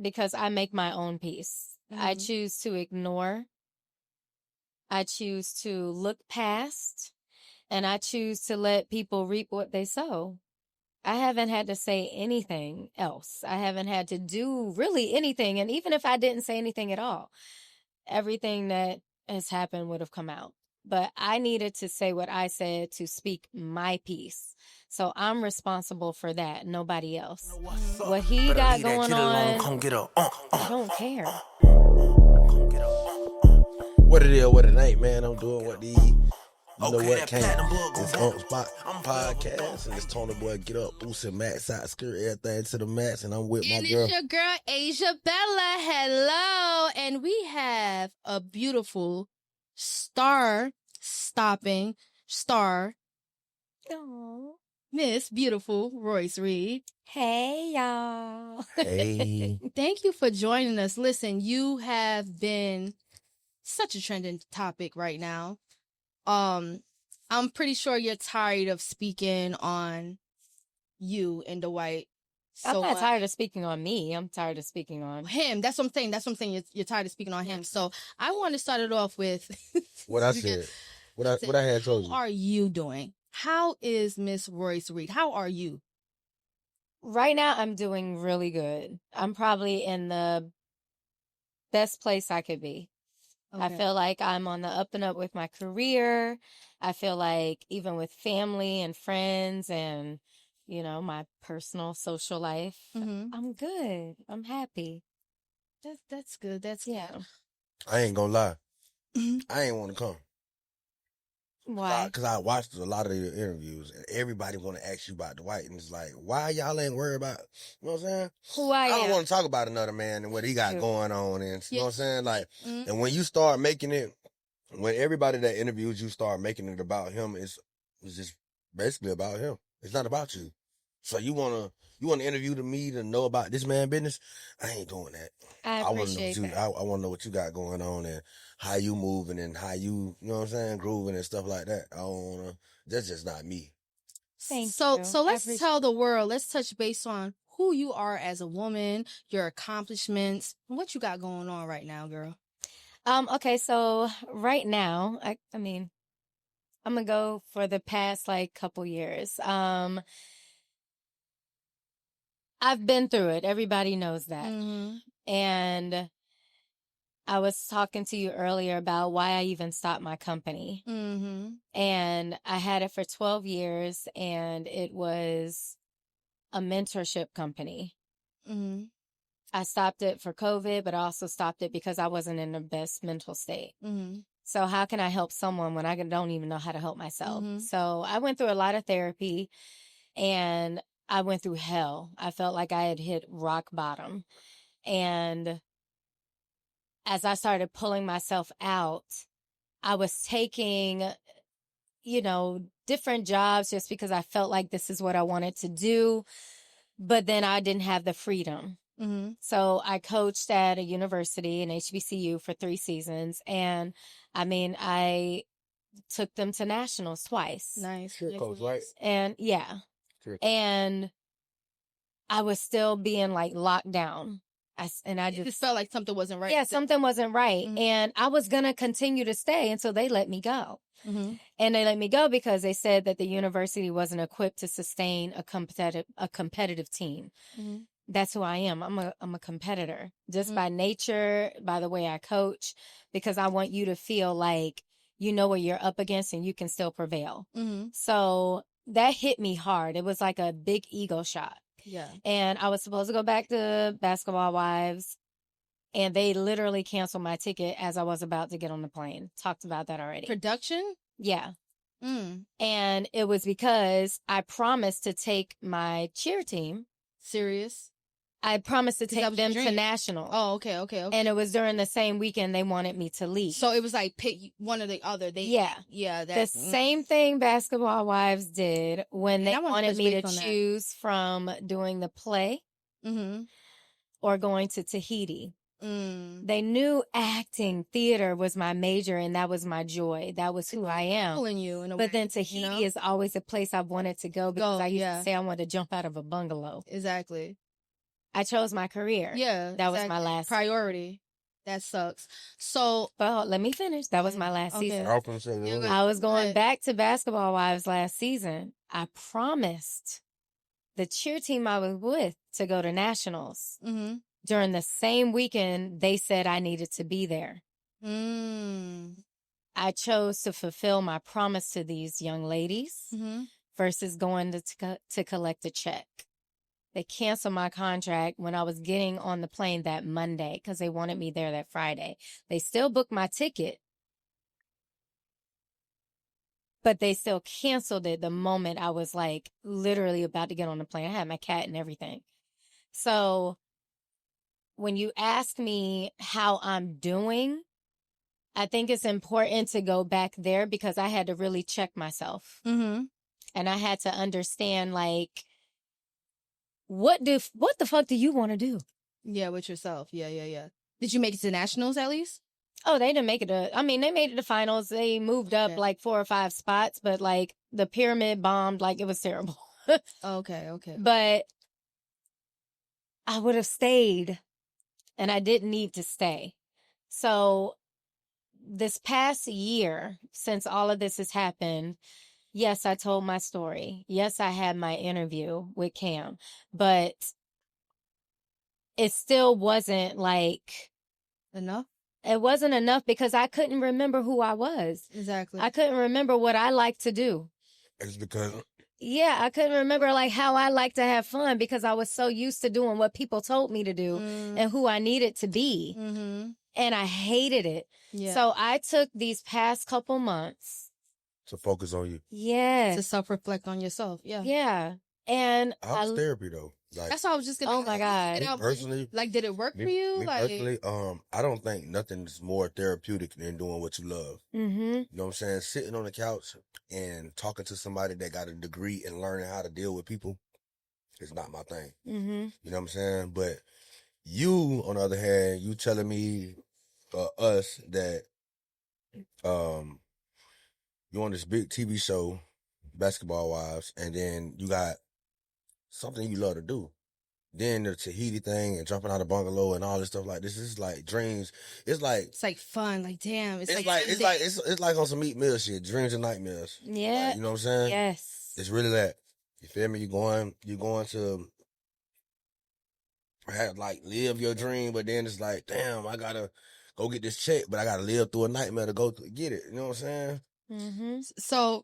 because I make my own peace. I choose to ignore. I choose to look past, and I choose to let people reap what they sow. I haven't had to say anything else. I haven't had to do really anything. And even if I didn't say anything at all, everything that has happened would have come out. But I needed to say what I said to speak my piece. So I'm responsible for that, nobody else. What he got going on, I don't care. What it is, what it ain't, man. I'm doing what the know what came. It's on spot podcast, and it's Tony Boy Get Up, boosting max out, skirt everything to the max, and I'm with my girl. It's your girl Asia Bella. Hello, and we have a beautiful star-stopping star, Miss Beautiful Royce Reed. Hey, y'all. Hey. Thank you for joining us. Listen, you have been such a trending topic right now. I'm pretty sure you're tired of speaking on you and Dwight. So, I'm not tired of speaking on me. I'm tired of speaking on him. That's what I'm saying. You're tired of speaking on him. So I want to start it off with what I said. What I had told you. How are you doing? How is Miss Royce Reed? How are you? Right now, I'm doing really good. I'm probably in the best place I could be. Okay. I feel like I'm on the up and up with my career. I feel like even with family and friends and, you know, my personal social life, I'm good. I'm happy. That's good. That's yeah. I ain't gonna lie. I ain't want to come. Why? Because I watched a lot of your interviews, and everybody want to ask you about Dwight, and it's like, why y'all ain't worried about, you know what I'm saying? Who I am. I don't want to talk about another man and what he got going on, and you know what I'm saying? Like, and when you start making it, when everybody that interviews you start making it about him, it's just basically about him. It's not about you. So you wanna interview me to know about this man business? I ain't doing that. I appreciate that. I want to know what you got going on and how you moving and how you know what I'm saying, grooving and stuff like that. I don't wanna. That's just not me. Thank you. So let's tell the world. Let's touch base on who you are as a woman, your accomplishments, and what you got going on right now, girl. Okay, so right now, I mean, I'm gonna go for the past couple years. I've been through it. Everybody knows that. And I was talking to you earlier about why I even stopped my company. And I had it for 12 years, and it was a mentorship company. I stopped it for COVID, but I also stopped it because I wasn't in the best mental state. So how can I help someone when I don't even know how to help myself? So I went through a lot of therapy, and I went through hell. I felt like I had hit rock bottom. And as I started pulling myself out, I was taking, you know, different jobs just because I felt like this is what I wanted to do. But then I didn't have the freedom. So I coached at a university, an HBCU, for 3 seasons. And I mean, I took them to nationals twice. Nice. Sure, coach, right? And yeah. And I was still being locked down. I just felt like something wasn't right. Yeah, something wasn't right. And I was going to continue to stay until they let me go. And they let me go because they said that the university wasn't equipped to sustain a competitive team. That's who I am. I'm a competitor just by nature, by the way I coach, because I want you to feel like you know what you're up against and you can still prevail. So that hit me hard. It was like a big ego shot. Yeah. And I was supposed to go back to Basketball Wives, and they literally canceled my ticket as I was about to get on the plane. Talked about that already. Production? Yeah. And it was because I promised to take my cheer team. Serious? I promised to take them to national. Oh, okay. And it was during the same weekend they wanted me to leave. So it was like pick one or the other. Yeah. The same thing Basketball Wives did when they wanted me to choose from doing the play or going to Tahiti. They knew acting, theater was my major, and that was my joy. That was who I am. Pulling you in a but way, then Tahiti is always a place I've wanted to go because I used to say I wanted to jump out of a bungalow. Exactly. I chose my career. Yeah. That was my last priority. That sucks. So, well, let me finish. That was my last season. I was going back to Basketball Wives last season. I promised the cheer team I was with to go to nationals. mm-hmm. During the same weekend, they said I needed to be there. I chose to fulfill my promise to these young ladies versus going to collect a check. They canceled my contract when I was getting on the plane that Monday because they wanted me there that Friday. They still booked my ticket, but they still canceled it the moment I was like literally about to get on the plane. I had my cat and everything. So when you ask me how I'm doing, I think it's important to go back there because I had to really check myself. And I had to understand, like, what the fuck do you want to do? Yeah, with yourself. Yeah. Did you make it to nationals at least? Oh, they didn't make it they made it to finals. They moved up like 4 or 5 spots, but like the pyramid bombed, like it was terrible. Okay. But I would have stayed and I didn't need to stay. So this past year, since all of this has happened, yes, I told my story. Yes, I had my interview with Cam, but it still wasn't like enough. It wasn't enough because I couldn't remember who I was. Exactly. I couldn't remember what I liked to do. It's because... Yeah, I couldn't remember like how I like to have fun because I was so used to doing what people told me to do and who I needed to be. And I hated it. Yeah. So I took these past couple months to focus on you. Yes. To self-reflect on yourself. Yeah. Yeah. And how's therapy though? Like, that's what I was just gonna. Oh my God! Personally, like, did it work for you? Personally, I don't think nothing's more therapeutic than doing what you love. You know what I'm saying? Sitting on the couch and talking to somebody that got a degree and learning how to deal with people is not my thing. You know what I'm saying? But you, on the other hand, you telling me, us that, you on this big TV show, Basketball Wives, and then you got something you love to do. Then the Tahiti thing and jumping out of bungalow and all this stuff like this is like dreams. It's like fun. Like, damn. It's like on some Meat Mill shit. Dreams and nightmares. Yeah. Like, you know what I'm saying? Yes. It's really that. You feel me? You going to live your dream, but then it's like, damn, I gotta go get this check, but I gotta live through a nightmare to go get it. You know what I'm saying? So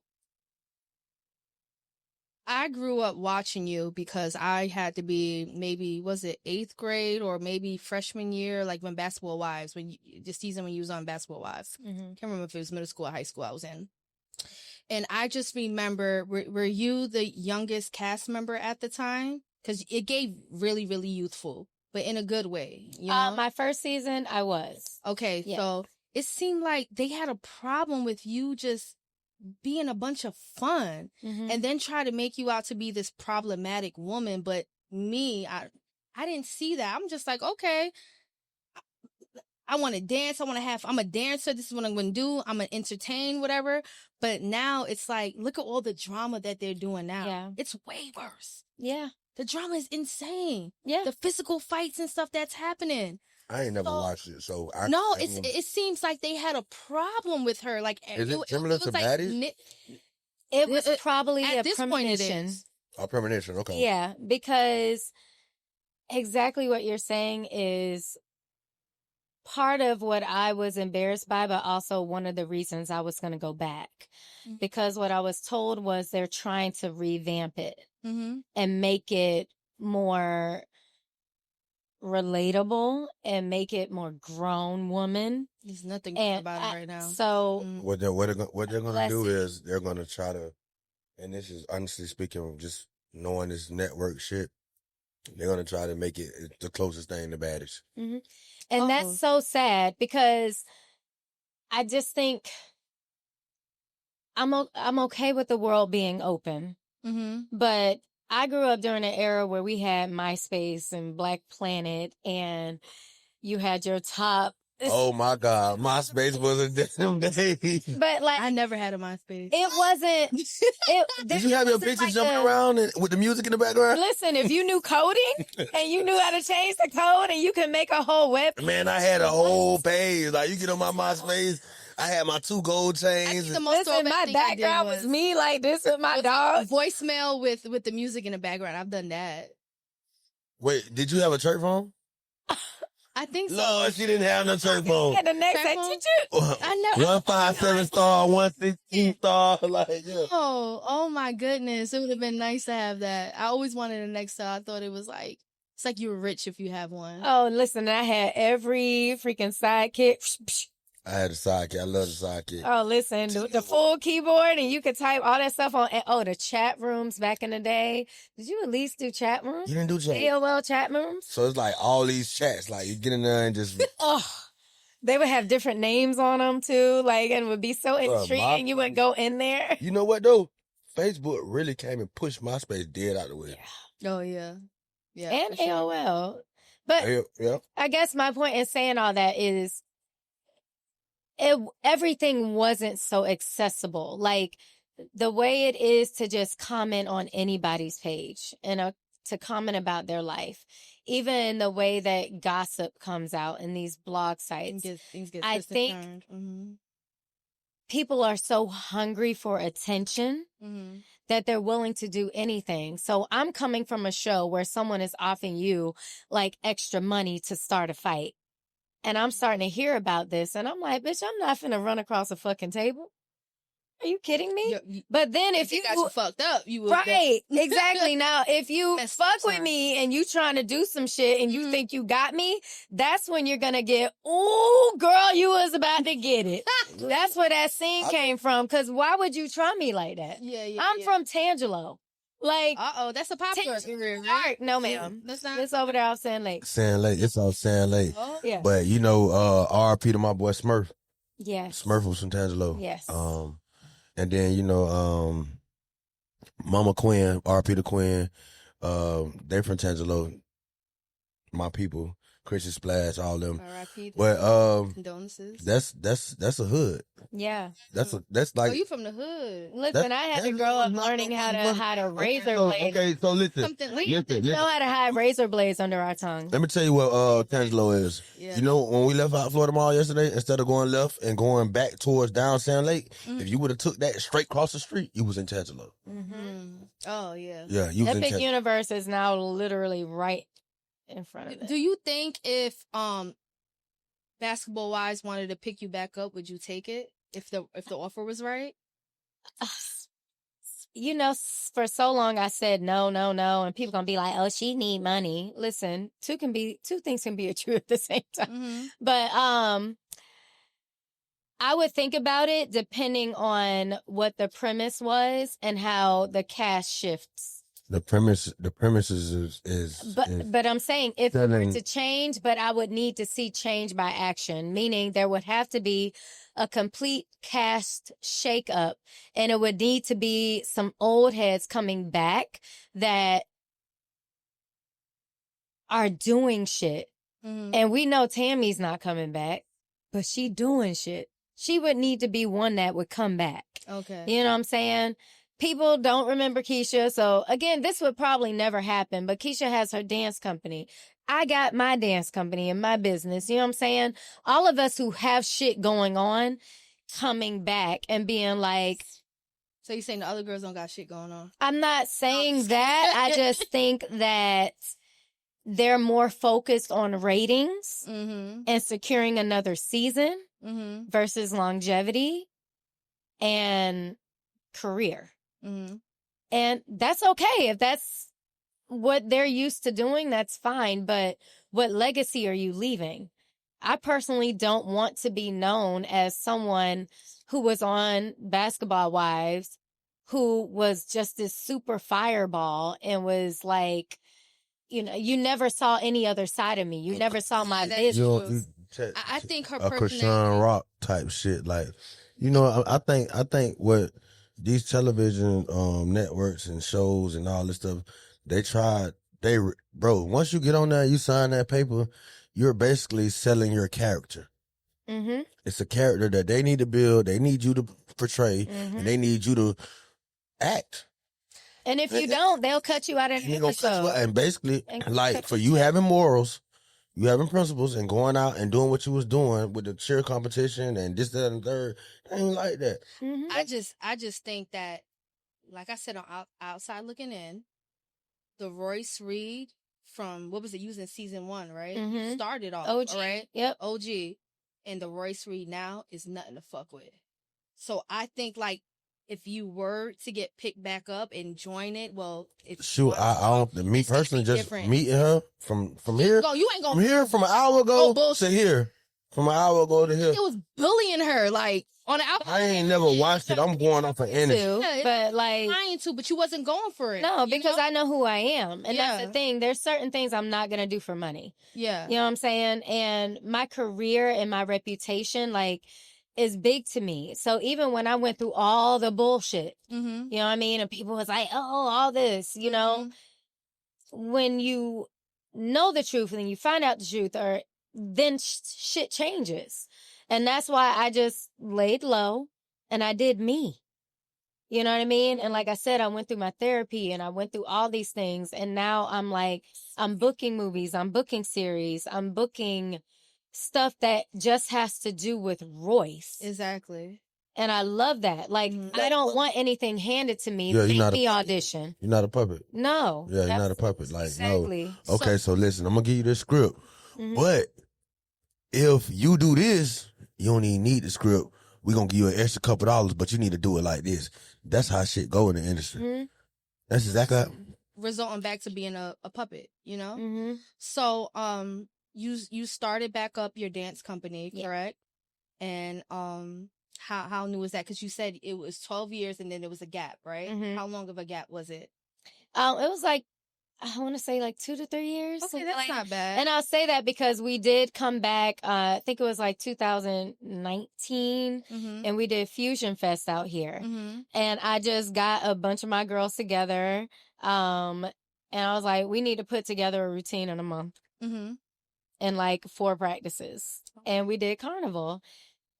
I grew up watching you because I had to be maybe, was it 8th grade or maybe freshman year, like when Basketball Wives, the season when you was on Basketball Wives. Can't remember if it was middle school or high school I was in. And I just remember, were you the youngest cast member at the time? Because it gave really, really youthful, but in a good way. You know? My first season, I was. Okay, yeah. So it seemed like they had a problem with you just being a bunch of fun and then try to make you out to be this problematic woman. But me, I didn't see that. I'm just like, okay, I want to dance. I'm a dancer. This is what I'm going to do. I'm going to entertain, whatever. But now it's like, look at all the drama that they're doing now. Yeah. It's way worse. Yeah. The drama is insane. Yeah. The physical fights and stuff that's happening. I ain't never watched it, so it seems like they had a problem with her. Like, is it similar to Baddies? It was probably at a this premonition. Point it is. A premonition, okay. Yeah, because exactly what you're saying is part of what I was embarrassed by, but also one of the reasons I was going to go back. Because what I was told was they're trying to revamp it and make it more relatable and make it more grown woman. There's nothing good about it right now. So what they're gonna do is they're gonna try to, and this is honestly speaking, just knowing this network shit, they're gonna try to make it the closest thing to Baddies. And that's so sad because I just think I'm okay with the world being open, but I grew up during an era where we had MySpace and Black Planet, and you had your top Oh my God, MySpace was a damn day. But like, I never had a MySpace. it wasn't. Did you have your picture jumping around with the music in the background? Listen, if you knew coding and you knew how to change the code and you could make a whole web. Man, I had a whole page. Like, you get on my MySpace, I had my 2 gold chains. Listen, my background was me like this with my dog. Voicemail with the music in the background. I've done that. Wait, did you have a church phone? I think so. Lord, she didn't have no church phone. And the next day, I never. 157 star, 116 star, like, yeah. Oh my goodness. It would have been nice to have that. I always wanted a Nextel. I thought it was like, it's like you were rich if you have one. Oh, listen, I had every freaking sidekick. I had a sidekick. I love the sidekick. Oh, listen, the full keyboard, and you could type all that stuff on. Oh, the chat rooms back in the day. Did you at least do chat rooms? You didn't do chat? AOL chat rooms? So it's like all these chats. Like, you get in there and just... Oh, they would have different names on them, too. Like, and it would be so intriguing. You would go in there. You know what, though? Facebook really came and pushed MySpace dead out of the way. Yeah. Oh, yeah. Yeah. And AOL. But yeah. I guess my point in saying all that is everything wasn't so accessible. Like, the way it is to just comment on anybody's page and to comment about their life, even the way that gossip comes out in these blog sites. I think people are so hungry for attention that they're willing to do anything. So I'm coming from a show where someone is offering you like extra money to start a fight. And I'm starting to hear about this. And I'm like, bitch, I'm not finna run across a fucking table. Are you kidding me? But then if you got you fucked up, you would. Right, exactly. Now, if you fuck with me and you trying to do some shit and you think you got me, that's when you're going to get, ooh, girl, you was about to get it. That's where that scene came from. Because why would you try me like that? Yeah. I'm from Tangelo. Like, that's a popular area, right? No, ma'am. That's not. It's over there off Sand Lake. Sand Lake. It's off Sand Lake. Oh, yeah. But, you know, RP to my boy Smurf. Yes. Smurf was from Tangelo. Yes. And then, you know, Mama Quinn, RP to Quinn, they from Tangelo. My people, Christian Splash, all them. But condolences. That's a hood. Yeah. That's like. Oh, you from the hood? Listen, I had to grow up learning how to razor blades. Okay, so listen. We know how to hide razor blades under our tongue. Let me tell you what Tangelo is. Yeah. You know, when we left out Florida Mall yesterday, instead of going left and going back towards down Sand Lake, if you would have took that straight across the street, you was in Tangelo. Oh yeah. Yeah, you was Epic in Universe is now literally right in front of it. Do you think if Basketball Wives wanted to pick you back up, would you take it if the offer was right? You know, for so long I said no, and people gonna be like, "Oh, she need money." Listen, two things can be true at the same time. But I would think about it depending on what the premise was and how the cast shifts. The premise is but I'm saying if it were to change, but I would need to see change by action, meaning there would have to be a complete cast shakeup, and it would need to be some old heads coming back that are doing shit. And we know Tammy's not coming back, but she doing shit. She would need to be one that would come back. Okay. You know what I'm saying? People don't remember Keisha. So again, this would probably never happen, but Keisha has her dance company. I got my dance company and my business. You know what I'm saying? All of us who have shit going on, coming back and being like. So you're saying the other girls don't got shit going on? I'm not saying that. I just think that they're more focused on ratings and securing another season versus longevity and career. And that's okay. If that's what they're used to doing, that's fine. But what legacy are you leaving? I personally don't want to be known as someone who was on Basketball Wives, who was just this super fireball and was like, you know, you never saw any other side of me. You never saw my business. I think her personality. A Krishan Rock type shit. Like, you know, I think what these television networks and shows and all this stuff, bro, once you get on there, you sign that paper, you're basically selling your character. Mm-hmm. It's a character that they need to build. They need you to portray, and they need you to act. And if you don't, they'll cut you out of the episode. And basically, like, for you having morals, you having principles, and going out and doing what you was doing with the cheer competition and this, that, and third, it ain't like that. Mm-hmm. I just think that, like I said, on outside looking in, the Royce Reed from, what was it, using season 1, right? Mm-hmm. You started off, OG. right? Yep. OG. And the Royce Reed now is nothing to fuck with. So I think, like, if you were to get picked back up and join it, well, if shoot, I don't. Me personally, just different. Meeting her from here. You ain't gonna from here from an hour ago to here. From an hour ago to here. It was bullying her, like, on the outside. I ain't never watched it. I'm going off of energy. Yeah, but like trying to, but you wasn't going for it. No, because I know who I am, and that's the thing. There's certain things I'm not gonna do for money. Yeah, you know what I'm saying. And my career and my reputation, like, is big to me. So even when I went through all the bullshit, you know what I mean, and people was like, "Oh, all this," you know, when you know the truth and you find out the truth, or then shit changes. And that's why I just laid low and I did me. You know what I mean? And like I said, I went through my therapy and I went through all these things. And now I'm like, I'm booking movies, I'm booking series, I'm booking stuff that just has to do with Royce. Exactly. And I love that. Like, I don't want anything handed to me. Make me audition. You're not a puppet. No. Yeah, you're not a puppet. Like, exactly. No. Okay, so listen, I'm going to give you this script. But if you do this, you don't even need the script. We're going to give you an extra couple dollars, but you need to do it like this. That's how shit go in the industry. That's exactly how. Resulting back to being a puppet, you know? So, you started back up your dance company, correct? And, how new was that? Because you said it was 12 years and then there was a gap, right? How long of a gap was it? It was like, I want to say like 2 to 3 years. Okay, that's not bad. And I'll say that because we did come back, I think it was like 2019, and we did Fusion Fest out here. And I just got a bunch of my girls together, and I was like, we need to put together a routine in a month. And like 4 practices. And we did Carnival.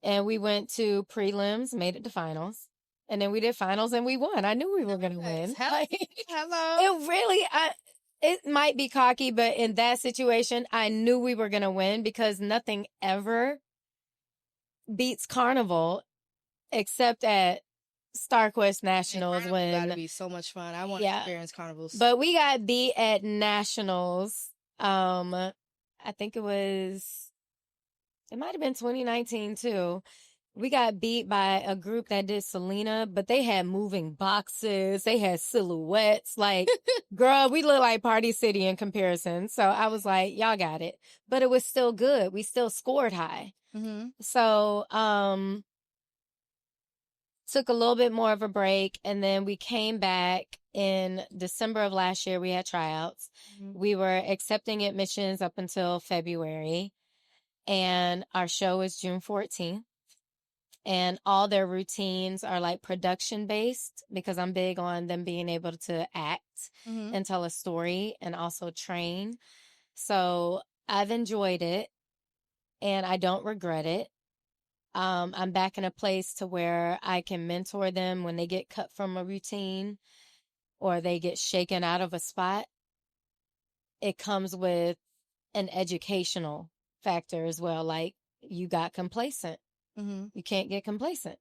And we went to prelims, made it to finals. And then we did finals and we won. I knew we were going to win. Hello. It really, it might be cocky, but in that situation, I knew we were going to win because nothing ever beats Carnival except at StarQuest Nationals when. It's gotta be so much fun. I want to experience Carnivals. But we got beat at Nationals. I think it might have been 2019 too. We got beat by a group that did Selena, but they had moving boxes. They had silhouettes. Like, girl, we look like Party City in comparison. So I was like, y'all got it. But it was still good. We still scored high. So, took a little bit more of a break. And then we came back in December of last year. We had tryouts. We were accepting admissions up until February. And our show is June 14th. And all their routines are like production based because I'm big on them being able to act and tell a story and also train. So I've enjoyed it and I don't regret it. I'm back in a place to where I can mentor them when they get cut from a routine or they get shaken out of a spot. It comes with an educational factor as well. Like, you got complacent. You can't get complacent.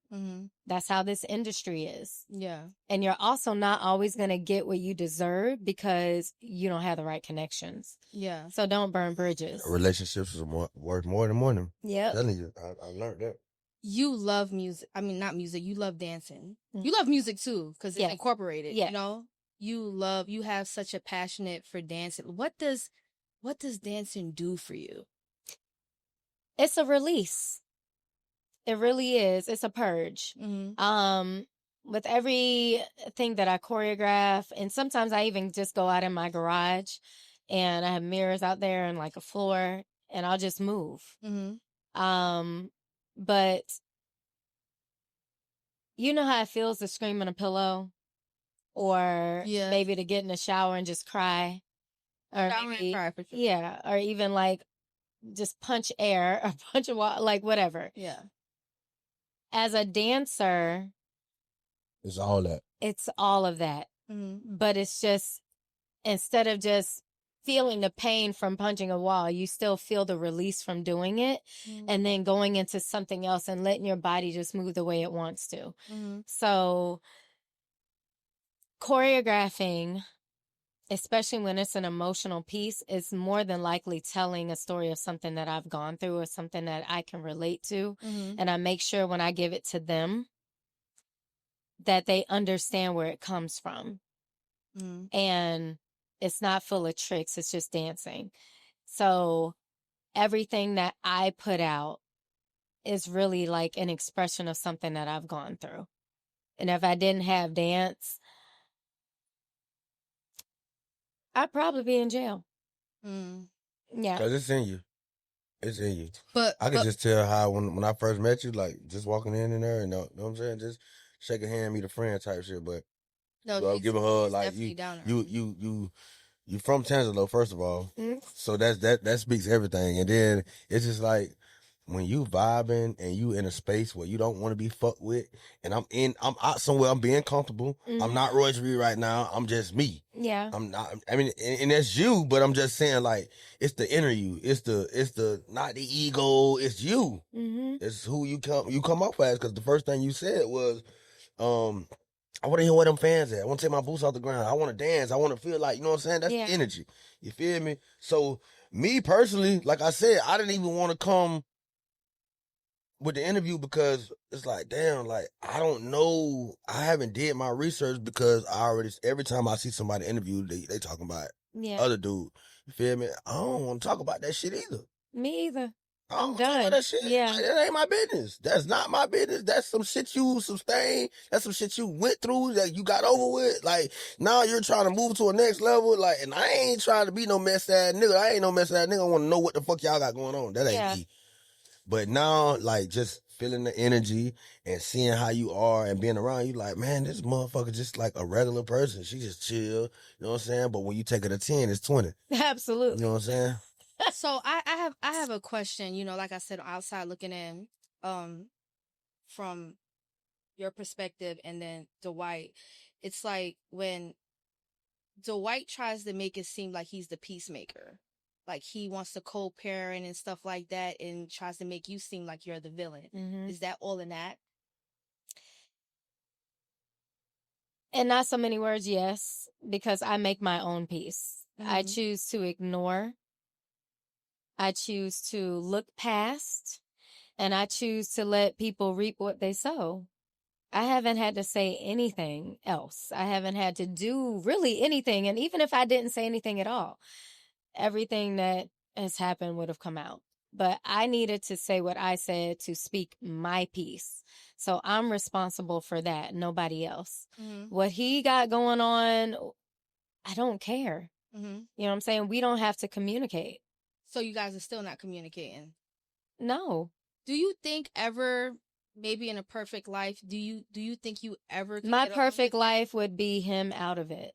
That's how this industry is. Yeah. And you're also not always going to get what you deserve because you don't have the right connections. Yeah. So don't burn bridges. Relationships are worth more than money. Yeah. I'm telling you, I learned that. You love music. I mean, not music. You love dancing. You love music too because it's incorporated. You know, you have such a passionate for dancing. What does dancing do for you? It's a release. It really is. It's a purge. With everything that I choreograph, and sometimes I even just go out in my garage and I have mirrors out there and like a floor and I'll just move. But you know how it feels to scream in a pillow or maybe to get in the shower and just cry. Or maybe, cry for sure. Yeah. Or even like just punch air or punch a wall, like whatever. Yeah. As a dancer, it's all that. It's all of that. But it's just, instead of just feeling the pain from punching a wall, you still feel the release from doing it, and then going into something else and letting your body just move the way it wants to. So choreographing, especially when it's an emotional piece, is more than likely telling a story of something that I've gone through or something that I can relate to. And I make sure when I give it to them that they understand where it comes from. And it's not full of tricks. It's just dancing. So everything that I put out is really like an expression of something that I've gone through. And if I didn't have dance, I'd probably be in jail. Yeah. Because it's in you. It's in you. But I could just tell how when I first met you, like just walking in there, and you know what I'm saying? Just shake a hand, meet a friend type shit. But no, give a hug, like you from Tangelo, first of all. So that speaks everything. And then it's just like when you vibing and you in a space where you don't want to be fucked with, and I'm out somewhere, I'm being comfortable. I'm not Royce Reed right now. I'm just me. Yeah. I'm not, I mean, and that's you, but I'm just saying, like, it's the inner you. It's the not the ego, it's you. It's who you come up as, because the first thing you said was, I want to hear where them fans at. I want to take my boots off the ground. I want to dance. I want to feel like, you know what I'm saying? That's the energy. You feel me? So me personally, like I said, I didn't even want to come with the interview because it's like, damn, like, I don't know. I haven't did my research because every time I see somebody interview, they talking about other dude. You feel me? I don't want to talk about that shit either. Me either. I'm done. That shit. Yeah. Like, that ain't my business. That's not my business. That's some shit you sustained. That's some shit you went through that you got over with. Like, now you're trying to move to a next level. Like, and I ain't trying to be no mess ass nigga. I ain't no mess ass nigga. I want to know what the fuck y'all got going on. That ain't me. But now, like, just feeling the energy and seeing how you are and being around you, like, man, this motherfucker just like a regular person. She just chill. You know what I'm saying? But when you take her to 10, it's 20. Absolutely. You know what I'm saying? So I have a question, you know, like I said, outside looking in, from your perspective, and then Dwight. It's like when Dwight tries to make it seem like he's the peacemaker, like he wants to co-parent and stuff like that, and tries to make you seem like you're the villain. Is that all in that? In not so many words, yes, because I make my own peace. I choose to ignore. I choose to look past, and I choose to let people reap what they sow. I haven't had to say anything else. I haven't had to do really anything. And even if I didn't say anything at all, everything that has happened would have come out. But I needed to say what I said to speak my piece. So I'm responsible for that, nobody else. What he got going on, I don't care. You know what I'm saying? We don't have to communicate. So you guys are still not communicating? No. Do you think ever, maybe in a perfect life, do you think you ever can My perfect life would be him out of it.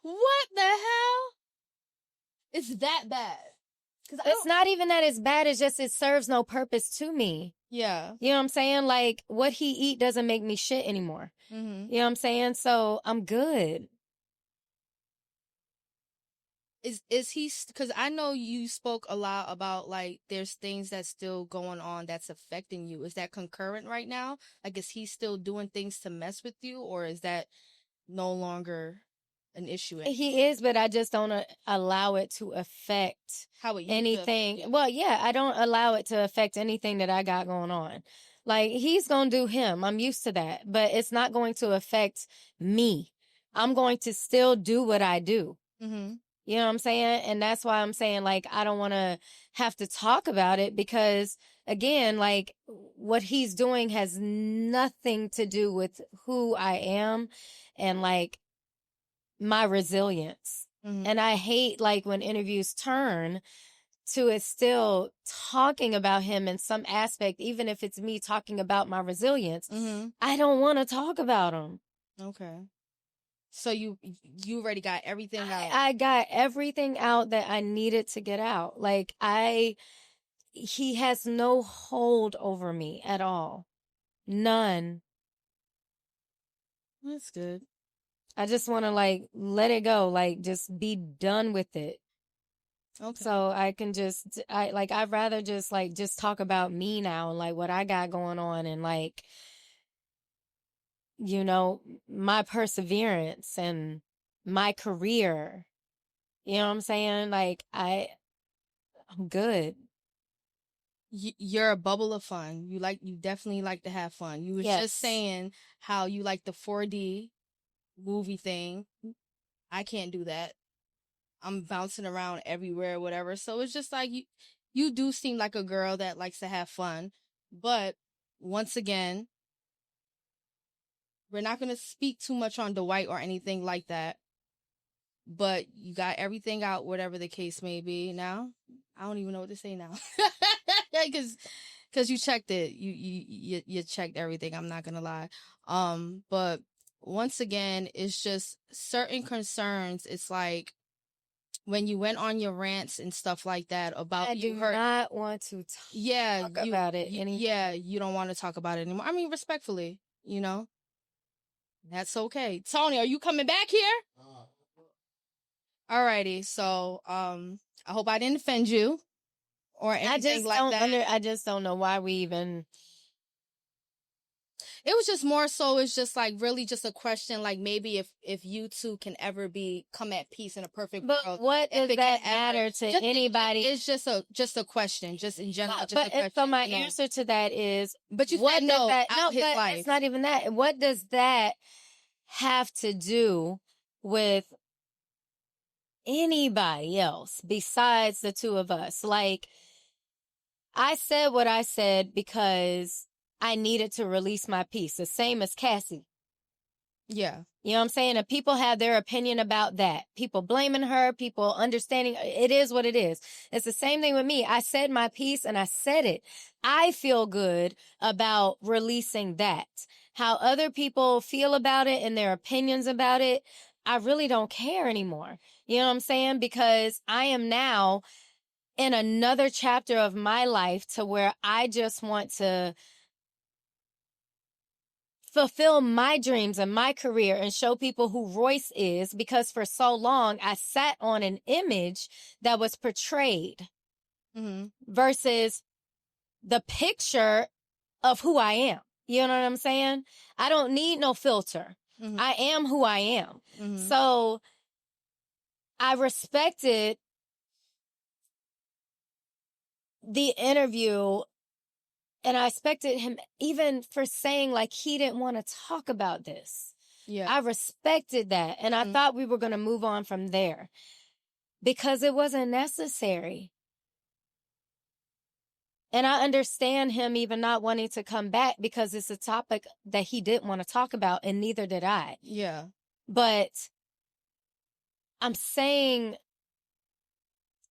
What the hell? It's that bad? It's not even that it's bad. It's just it serves no purpose to me. Yeah. You know what I'm saying? Like, what he eat doesn't make me shit anymore. You know what I'm saying? So I'm good. Is he, because I know you spoke a lot about, like, there's things that's still going on that's affecting you. Is that concurrent right now? Like, is he still doing things to mess with you, or is that no longer an issue anymore? He is, but I just don't allow it to affect anything. Well, yeah, I don't allow it to affect anything that I got going on. Like, he's going to do him. I'm used to that, but it's not going to affect me. I'm going to still do what I do. You know what I'm saying? And that's why I'm saying, like, I don't want to have to talk about it because, again, like, what he's doing has nothing to do with who I am and, like, my resilience. And I hate, like, when interviews turn to it still talking about him in some aspect, even if it's me talking about my resilience. I don't want to talk about him. Okay. So you already got everything out. I got everything out that I needed to get out. Like he has no hold over me at all. None. That's good. I just want to like let it go, like just be done with it. Okay. So I can I'd rather just talk about me now and like what I got going on and like, you know, my perseverance and my career. You know what I'm saying? Like I'm good. You're a bubble of fun. You definitely like to have fun. You was just saying how you like the 4D movie thing. I can't do that. I'm bouncing around everywhere, whatever. So it's just like you do seem like a girl that likes to have fun. But once again, we're not going to speak too much on Dwight or anything like that. But you got everything out, whatever the case may be. Now, I don't even know what to say now. Because you checked it. You checked everything. I'm not going to lie. But once again, it's just certain concerns. It's like, when you went on your rants and stuff like that about I do not want to talk about it anymore. Yeah, you don't want to talk about it anymore. I mean, respectfully, you know, that's okay. Tonii, are you coming back here? Alrighty, so I hope I didn't offend you or anything like that. I just don't know why we even. It was just more so, it's just like really just a question, like maybe if you two can ever come at peace in a perfect world. But what does that matter to anybody? It's just a question, just in general. Just a question. So my answer to that is, but you said no, but it's not even that. What does that have to do with anybody else besides the two of us? Like, I said what I said because I needed to release my piece, the same as Cassie. Yeah. You know what I'm saying? And people have their opinion about that. People blaming her, people understanding. It is what it is. It's the same thing with me. I said my piece and I said it. I feel good about releasing that. How other people feel about it and their opinions about it, I really don't care anymore. You know what I'm saying? Because I am now in another chapter of my life to where I just want to fulfill my dreams and my career and show people who Royce is, because for so long I sat on an image that was portrayed versus the picture of who I am. You know what I'm saying? I don't need no filter. I am who I am. So I respected the interview. And I expected him, even for saying like he didn't want to talk about this. Yeah. I respected that. And I thought we were going to move on from there because it wasn't necessary. And I understand him even not wanting to come back because it's a topic that he didn't want to talk about, and neither did I. Yeah. But I'm saying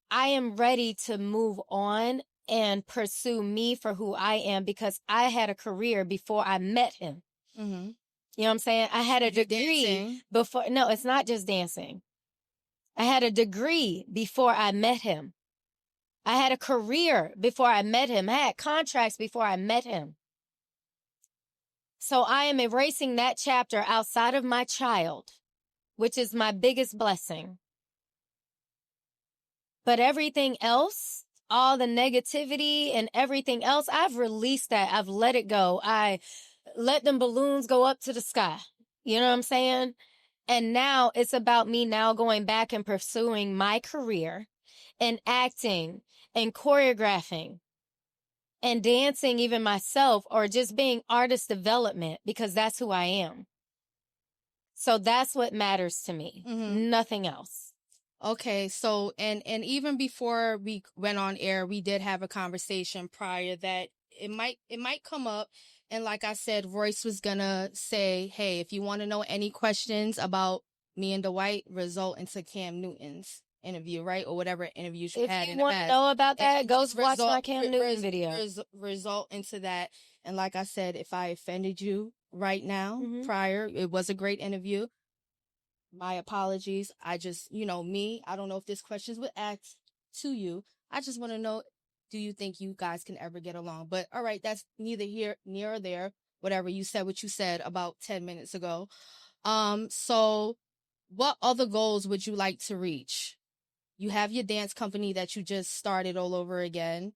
I am ready to move on and pursue me for who I am, because I had a career before I met him. You know what I'm saying? I had a degree before. No, it's not just dancing. I had a degree before I met him. I had a career before I met him. I had contracts before I met him. So I am erasing that chapter outside of my child, which is my biggest blessing. But everything else, all the negativity and everything else, I've released that. I've let it go. I let them balloons go up to the sky. You know what I'm saying? And now it's about me now going back and pursuing my career and acting and choreographing and dancing even myself, or just being artist development, because that's who I am. So that's what matters to me. Nothing else. Okay, so and even before we went on air, we did have a conversation prior that it might come up, and like I said, Royce was gonna say, hey, if you want to know any questions about me and Dwight, result into Cam Newton's interview, right, or whatever interviews you had in the past. If you want to know about that, go watch my Cam Newton video. Result into that, and like I said, if I offended you right now, prior, it was a great interview. my apologies. I just, I don't know if this question was asked to you. I just want to know, do you think you guys can ever get along? But all right, that's neither here nor there. Whatever, you said what you said about 10 minutes ago. So what other goals would you like to reach? You have your dance company that you just started all over again.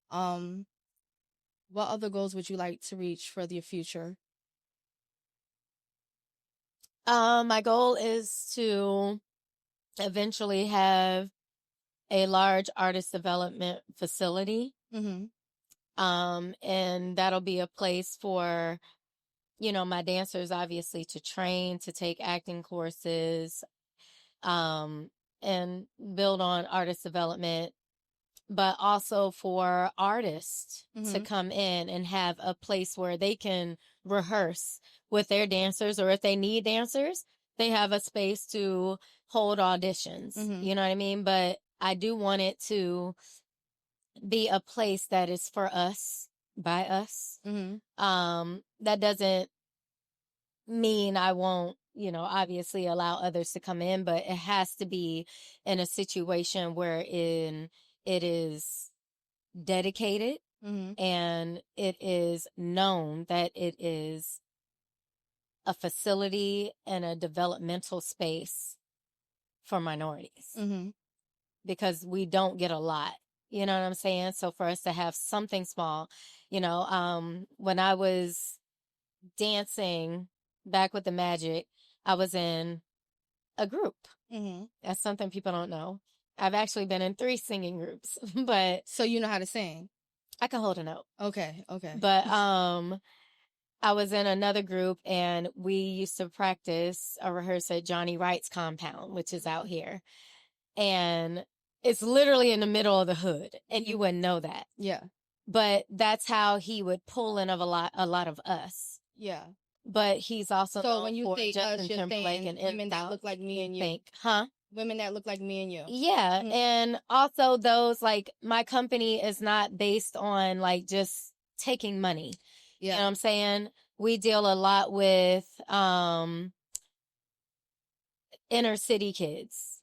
What other goals would you like to reach for your future? My goal is to eventually have a large artist development facility. Mm-hmm. And that'll be a place for, my dancers, obviously, to train, to take acting courses, and build on artist development, but also for artists to come in and have a place where they can rehearse with their dancers, or if they need dancers, they have a space to hold auditions. You know what I mean? But I do want it to be a place that is for us, by us. That doesn't mean I won't, obviously allow others to come in, but it has to be in a situation where it is dedicated and it is known that it is a facility and a developmental space for minorities, because we don't get a lot. You know what I'm saying? So for us to have something small, when I was dancing back with the Magic, I was in a group. That's something people don't know. I've actually been in 3 singing groups, but so you know how to sing. I can hold a note. Okay. But I was in another group, and we used to practice or rehearse at Johnny Wright's compound, which is out here, and it's literally in the middle of the hood, and you wouldn't know that. Yeah. But that's how he would pull in a lot of us. Yeah. But he's also so when you say Justin Timberlake and women that look like me and you, women that look like me and you. Yeah, and also those, like, my company is not based on like just taking money. Yeah. You know what I'm saying? We deal a lot with inner city kids.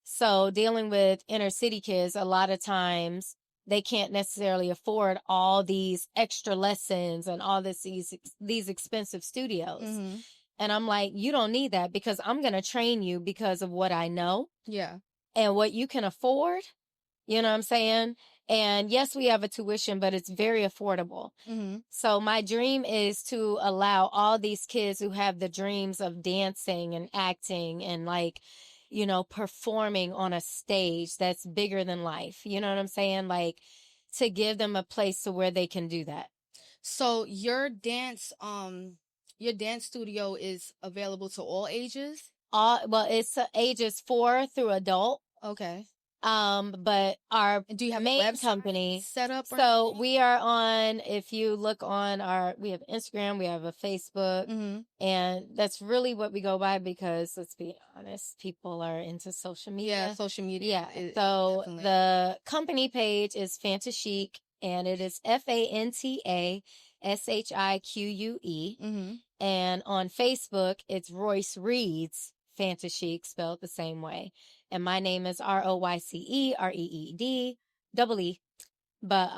So dealing with inner city kids, a lot of times they can't necessarily afford all these extra lessons and all these expensive studios. And I'm like, you don't need that, because I'm going to train you because of what I know. Yeah. And what you can afford. You know what I'm saying? And yes, we have a tuition, but it's very affordable. So my dream is to allow all these kids who have the dreams of dancing and acting and, like, performing on a stage that's bigger than life. You know what I'm saying? Like, to give them a place to where they can do that. So your dance studio is available to all ages? Well, it's ages 4 through adult. Okay. But our do you have main a website company set up? So we are on, if you look on we have Instagram, we have a Facebook, and that's really what we go by, because let's be honest, people are into social media. Yeah, social media. Yeah. So definitely. The company page is Fantastique, and it is FANTASHIQUE. And on Facebook, it's Royce Reed's Fantastique, spelled the same way. And my name is ROYCE REED. But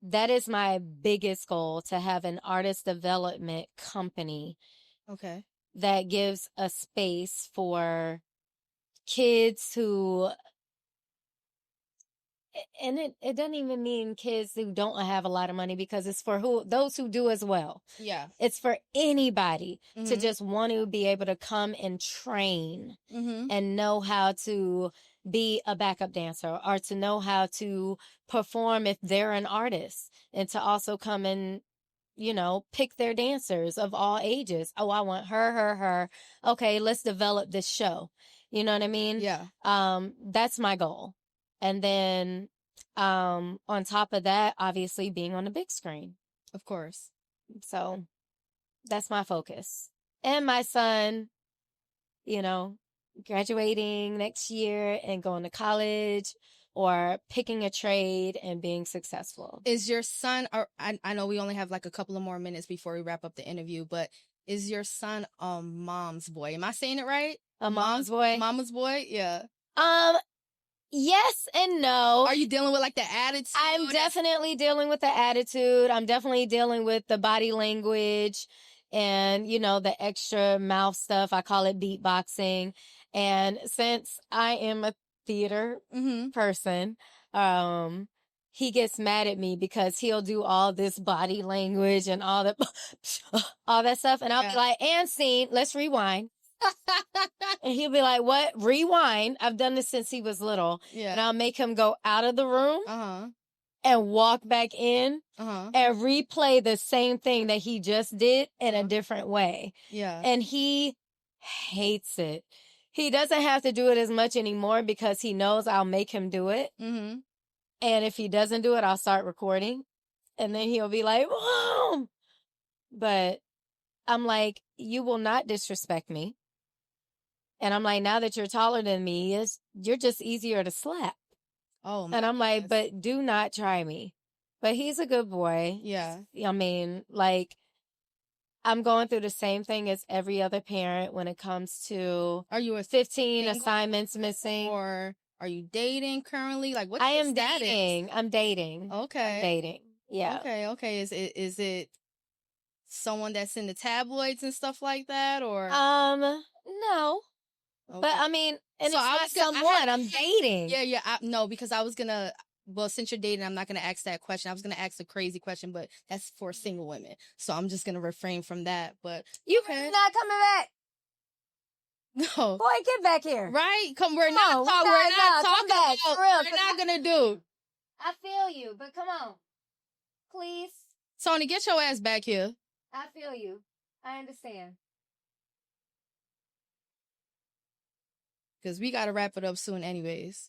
that is my biggest goal, to have an artist development company. Okay. That gives a space for kids who, and it doesn't even mean kids who don't have a lot of money, because it's for those who do as well. Yeah. It's for anybody to just want to be able to come and train and know how to be a backup dancer, or to know how to perform if they're an artist, and to also come and, pick their dancers of all ages. Oh, I want her. Okay, let's develop this show. You know what I mean? Yeah. That's my goal. And then, on top of that, obviously being on the big screen. Of course. So that's my focus. And my son, graduating next year and going to college, or picking a trade and being successful. Is your son, or I know we only have like a couple of more minutes before we wrap up the interview, but Is your son a mom's boy? Am I saying it right? A mom's boy? Mama's boy? Yeah. Yes and no. Are you dealing with like the attitude? I'm definitely dealing with the attitude. I'm definitely dealing with the body language and, you know, the extra mouth stuff. I call it beatboxing. And since I am a theater person, he gets mad at me because he'll do all this body language and all that, all that stuff. And I'll be like, and scene, let's rewind. And he'll be like, what? Rewind. I've done this since he was little. Yeah. And I'll make him go out of the room and walk back in and replay the same thing that he just did in a different way. Yeah. And he hates it. He doesn't have to do it as much anymore because he knows I'll make him do it. And if he doesn't do it, I'll start recording. And then he'll be like, whoa. But I'm like, you will not disrespect me. And I'm like, now that you're taller than me, you're just easier to slap. Oh, and I'm like, but do not try me. But he's a good boy. Yeah. I mean, like, I'm going through the same thing as every other parent when it comes to, are you a 15 assignments missing? Or are you dating currently? Like, what's I your am status? dating. I'm dating. Okay. I'm dating. Yeah. Okay. Is it someone that's in the tabloids and stuff like that, or? No. Okay. But I mean, and so it's not someone I'm dating. Yeah. No, because I was gonna. Well, since you're dating, I'm not gonna ask that question. I was gonna ask a crazy question, but that's for single women. So I'm just gonna refrain from that. But you not coming back. No, boy, get back here. Right? We're not talking about. We're not gonna do. I feel you, but come on, please. Tonii, get your ass back here. I feel you. I understand. Because we got to wrap it up soon anyways.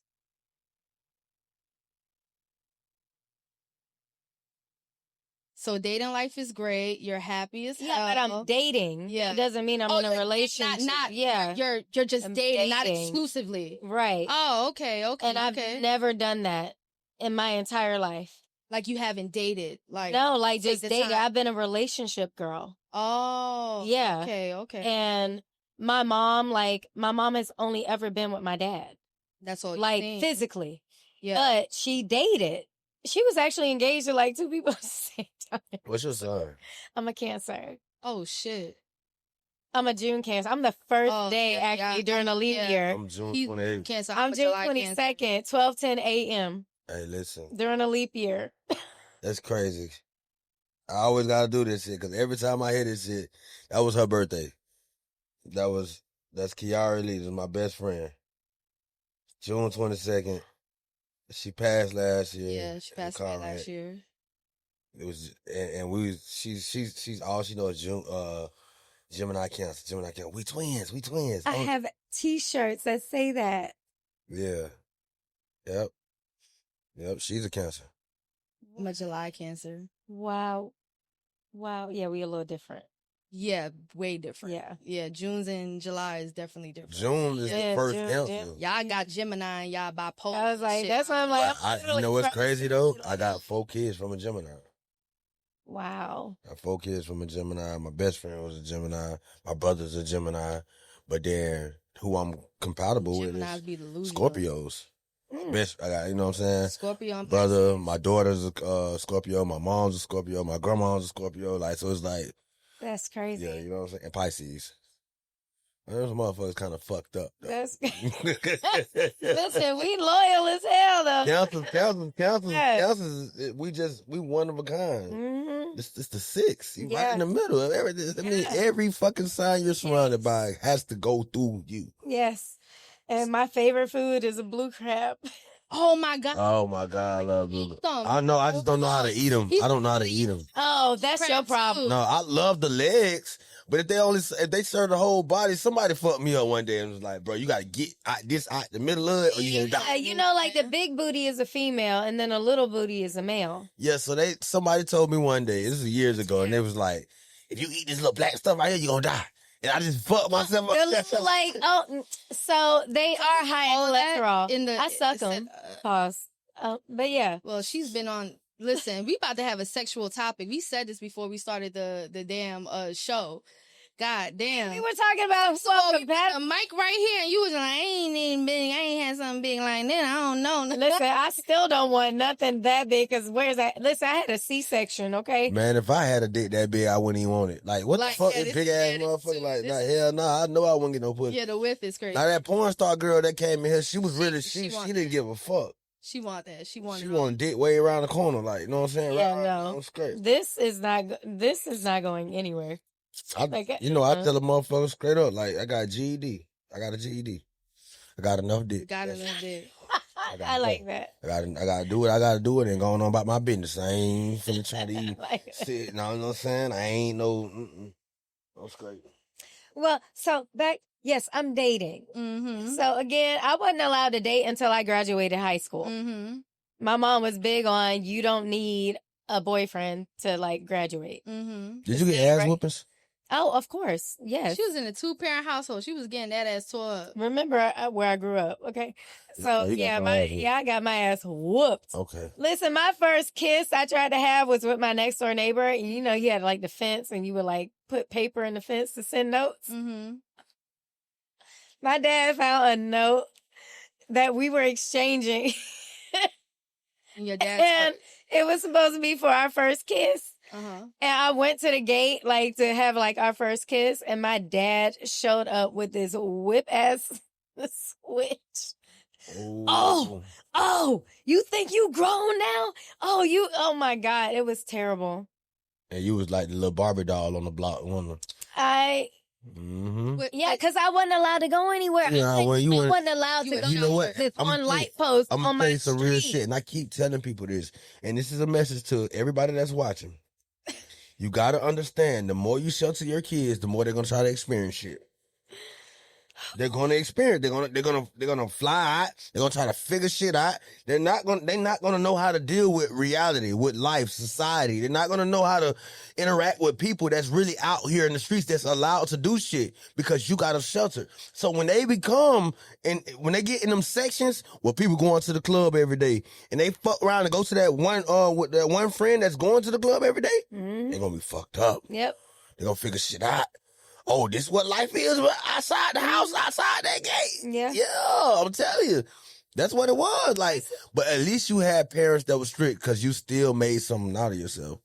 So dating life is great. You're happy as hell. Yeah, but I'm dating. Yeah. It doesn't mean I'm in a relationship. You're just dating, not exclusively. Right. Oh, okay. And I've never done that in my entire life. Like you haven't dated? No, like just dating. I've been a relationship girl. Oh. Yeah. Okay. And my mom has only ever been with my dad. That's all. Like physically. Yeah. But she dated. She was actually engaged to like two people at the same time. What's your sign? I'm a Cancer. Oh shit. I'm a June Cancer. I'm the first day actually during a leap year. I'm June 28th. Cancer. I'm June 22nd, 12:10 a.m. Hey, listen. During a leap year. That's crazy. I always gotta do this shit because every time I hear this shit, that was her birthday. That's Kiara Lee, my best friend. June 22nd. She passed last year. Yeah, she passed last year. It was, and she's all she knows is Gemini Cancer. We twins. I have T-shirts that say that. Yeah. Yep. She's a Cancer. I'm a July Cancer. Wow. Yeah, we a little different. Yeah, way different. Yeah. June's and July is definitely different. June is the first Cancer. Y'all got Gemini and y'all bipolar. I was like, that's why I'm like. You know what's crazy though? I got 4 kids from a Gemini. Wow. I got 4 kids from a Gemini. My best friend was a Gemini. My brother's a Gemini. But then who I'm compatible with is Scorpios. Best, I got, you know what I'm saying? Scorpio. Brother, my daughter's a Scorpio. My mom's a Scorpio. My grandma's a Scorpio. Like, so it's like. That's crazy. Yeah, you know what I'm saying? And Pisces. Those motherfuckers kind of fucked up. Listen, we loyal as hell though. Councils, we one of a kind. Mm-hmm. It's the 6. You right in the middle of everything. I mean, every fucking sign you're surrounded by has to go through you. Yes. And my favorite food is a blue crab. Oh my God, I love blue. I know, I just don't know how to eat them. I don't know how to eat them. Oh, that's your problem. No, I love the legs, but if they serve the whole body, somebody fucked me up one day and was like, bro, you gotta get this out the middle of it or you gonna die. You know, like the big booty is a female and then a little booty is a male. Yeah, so somebody told me one day, this was years ago, and they was like, if you eat this little black stuff right here, you're gonna die. And I just fucked myself up. They're like, so they are high in cholesterol. I suck them. Pause. But yeah. Well, she's been on. Listen, we about to have a sexual topic. We said this before we started the damn show. God damn. We were talking about a mic right here, and you was like, I ain't had something big like that. I don't know. Listen, I still don't want nothing that big, because where's that? Listen, I had a C-section, okay? Man, if I had a dick that big, I wouldn't even want it. Like, what the fuck is big ass motherfucker? Like, nah, hell no, I know I wouldn't get no pussy. Yeah, the width is crazy. Now, that porn star girl that came in here, she was really, she didn't give a fuck. She want that. She wanted dick way around the corner, like, you know what I'm saying? Yeah, right no. Straight. This is not going anywhere. I tell a motherfucker straight up, like, I got a GED. I got a GED. I got enough dick. I like that. I gotta do what I gotta do it and going on about my business. I ain't finna try to eat. You know what I'm saying? I ain't no straight. Well, so yes, I'm dating. Mm-hmm. So again, I wasn't allowed to date until I graduated high school. Mm-hmm. My mom was big on, you don't need a boyfriend to like graduate. Mm-hmm. Did you get ass whoopings? Oh, of course. Yes. She was in a 2-parent household. She was getting that ass tore up. Remember where I grew up. Okay. So I got my ass whooped. Okay. Listen, my first kiss I tried to have was with my next door neighbor. And you know, he had like the fence and you would like put paper in the fence to send notes. Mm-hmm. My dad found a note that we were exchanging. And your dad. And it was supposed to be for our first kiss. Uh-huh. And I went to the gate, like, to have, like, our first kiss, and my dad showed up with this whip-ass switch. Oh, you think you grown now? Oh, my God, it was terrible. And you was like the little Barbie doll on the block. Mm-hmm. Yeah, because I wasn't allowed to go anywhere. Yeah, I wasn't allowed to go. You know what? This one light post on my street. I'm saying some real shit, and I keep telling people this, and this is a message to everybody that's watching. You gotta understand, the more you shelter your kids, the more they're gonna try to experience shit. They're gonna experience. They're gonna fly out. They're gonna try to figure shit out. They're not gonna know how to deal with reality, with life, society. They're not gonna know how to interact with people that's really out here in the streets that's allowed to do shit because you got a shelter. So when they when they get in them sections where people going to the club every day and they fuck around and go to that one with that one friend that's going to the club every day, they're gonna be fucked up. Yep. They're gonna figure shit out. Oh, this is what life is outside the house, outside that gate. Yeah. Yeah, I'm telling you. That's what it was. Like, but at least you had parents that were strict because you still made something out of yourself.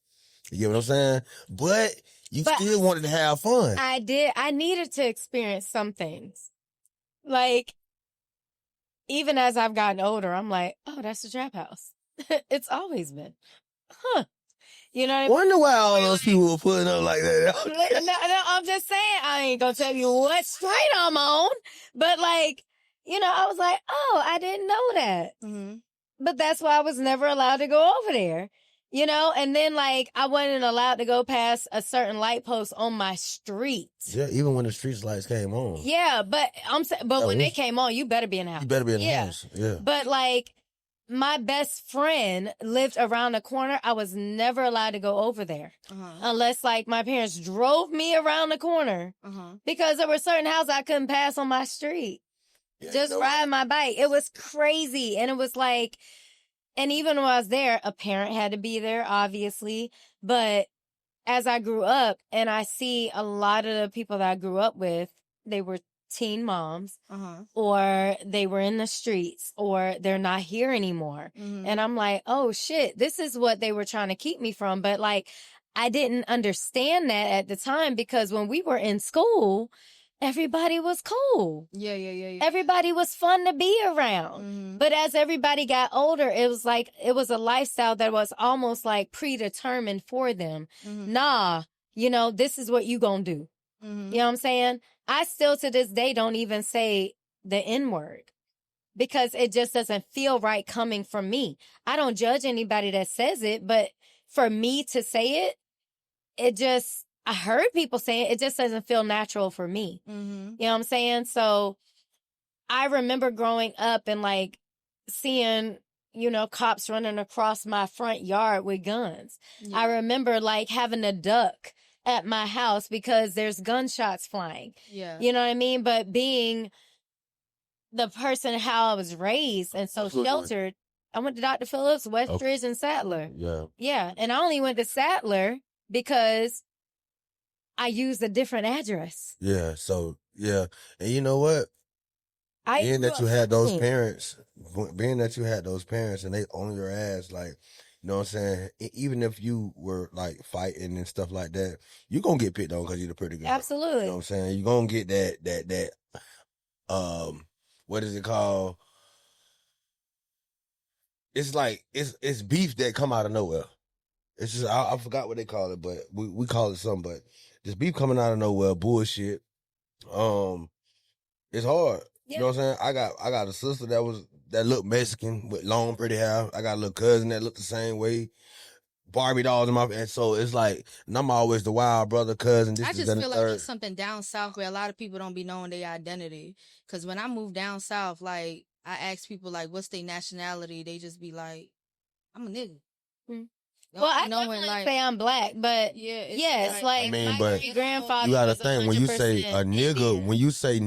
You get what I'm saying? But you still wanted to have fun. I did. I needed to experience some things. Like, even as I've gotten older, I'm like, oh, that's the trap house. It's always been. Huh. You know what I mean? Wonder why all those people were putting up like that. No, I'm just saying, I ain't gonna tell you what street I'm on, but like, you know, I was like, oh, I didn't know that. Mm-hmm. But that's why I was never allowed to go over there, you know? And then like, I wasn't allowed to go past a certain light post on my street. Yeah, even when the street lights came on. Yeah, but when they came on, you better be in the house. You better be in the house, yeah. But like, my best friend lived around the corner. I was never allowed to go over there unless like my parents drove me around the corner because there were certain houses I couldn't pass on my street. Yeah, just ride my bike. It was crazy. And it was like, and even when I was there, a parent had to be there, obviously. But as I grew up and I see a lot of the people that I grew up with, they were teen moms or they were in the streets or they're not here anymore. And I'm like, oh shit, this is what they were trying to keep me from. But like, I didn't understand that at the time because when we were in school, everybody was cool. Yeah. Everybody was fun to be around. But as everybody got older, it was like, it was a lifestyle that was almost like predetermined for them. Nah, you know, this is what you gonna do. You know what I'm saying? I still to this day don't even say the N-word because it just doesn't feel right coming from me. I don't judge anybody that says it, but for me to say it, I heard people say it just doesn't feel natural for me. You know what I'm saying? So I remember growing up and like seeing, you know, cops running across my front yard with guns. Yeah. I remember like having to duck at my house because there's gunshots flying. Yeah. You know what I mean? But being the person how I was raised and so sheltered, I went to Dr. Phillips, Westridge, and Sattler. Yeah. Yeah. And I only went to Sattler because I used a different address. Yeah. So yeah, and you know what? Being that you had those parents, and they on your ass, like, you know what I'm saying? Even if you were like fighting and stuff like that, you gonna get picked on because you're the pretty girl. Absolutely. You know what I'm saying? You're gonna get that what is it called? It's like, it's beef that come out of nowhere. It's just, I forgot what they call it, but we call it something, but this beef coming out of nowhere, bullshit. It's hard. Yeah. You know what I'm saying? I got a sister that looked Mexican with long, pretty hair. I got a little cousin that looked the same way. Barbie dolls in my, and so it's like, and I'm always the wild brother, cousin. I just feel like it's something down south where a lot of people don't be knowing their identity. Because when I moved down south, like, I ask people, like, what's their nationality? They just be like, I'm a nigga. Mm-hmm. Well, I definitely say I'm black, but yes, like, I mean, but my grandfather. You gotta think, when you say a nigga, Indian. when you say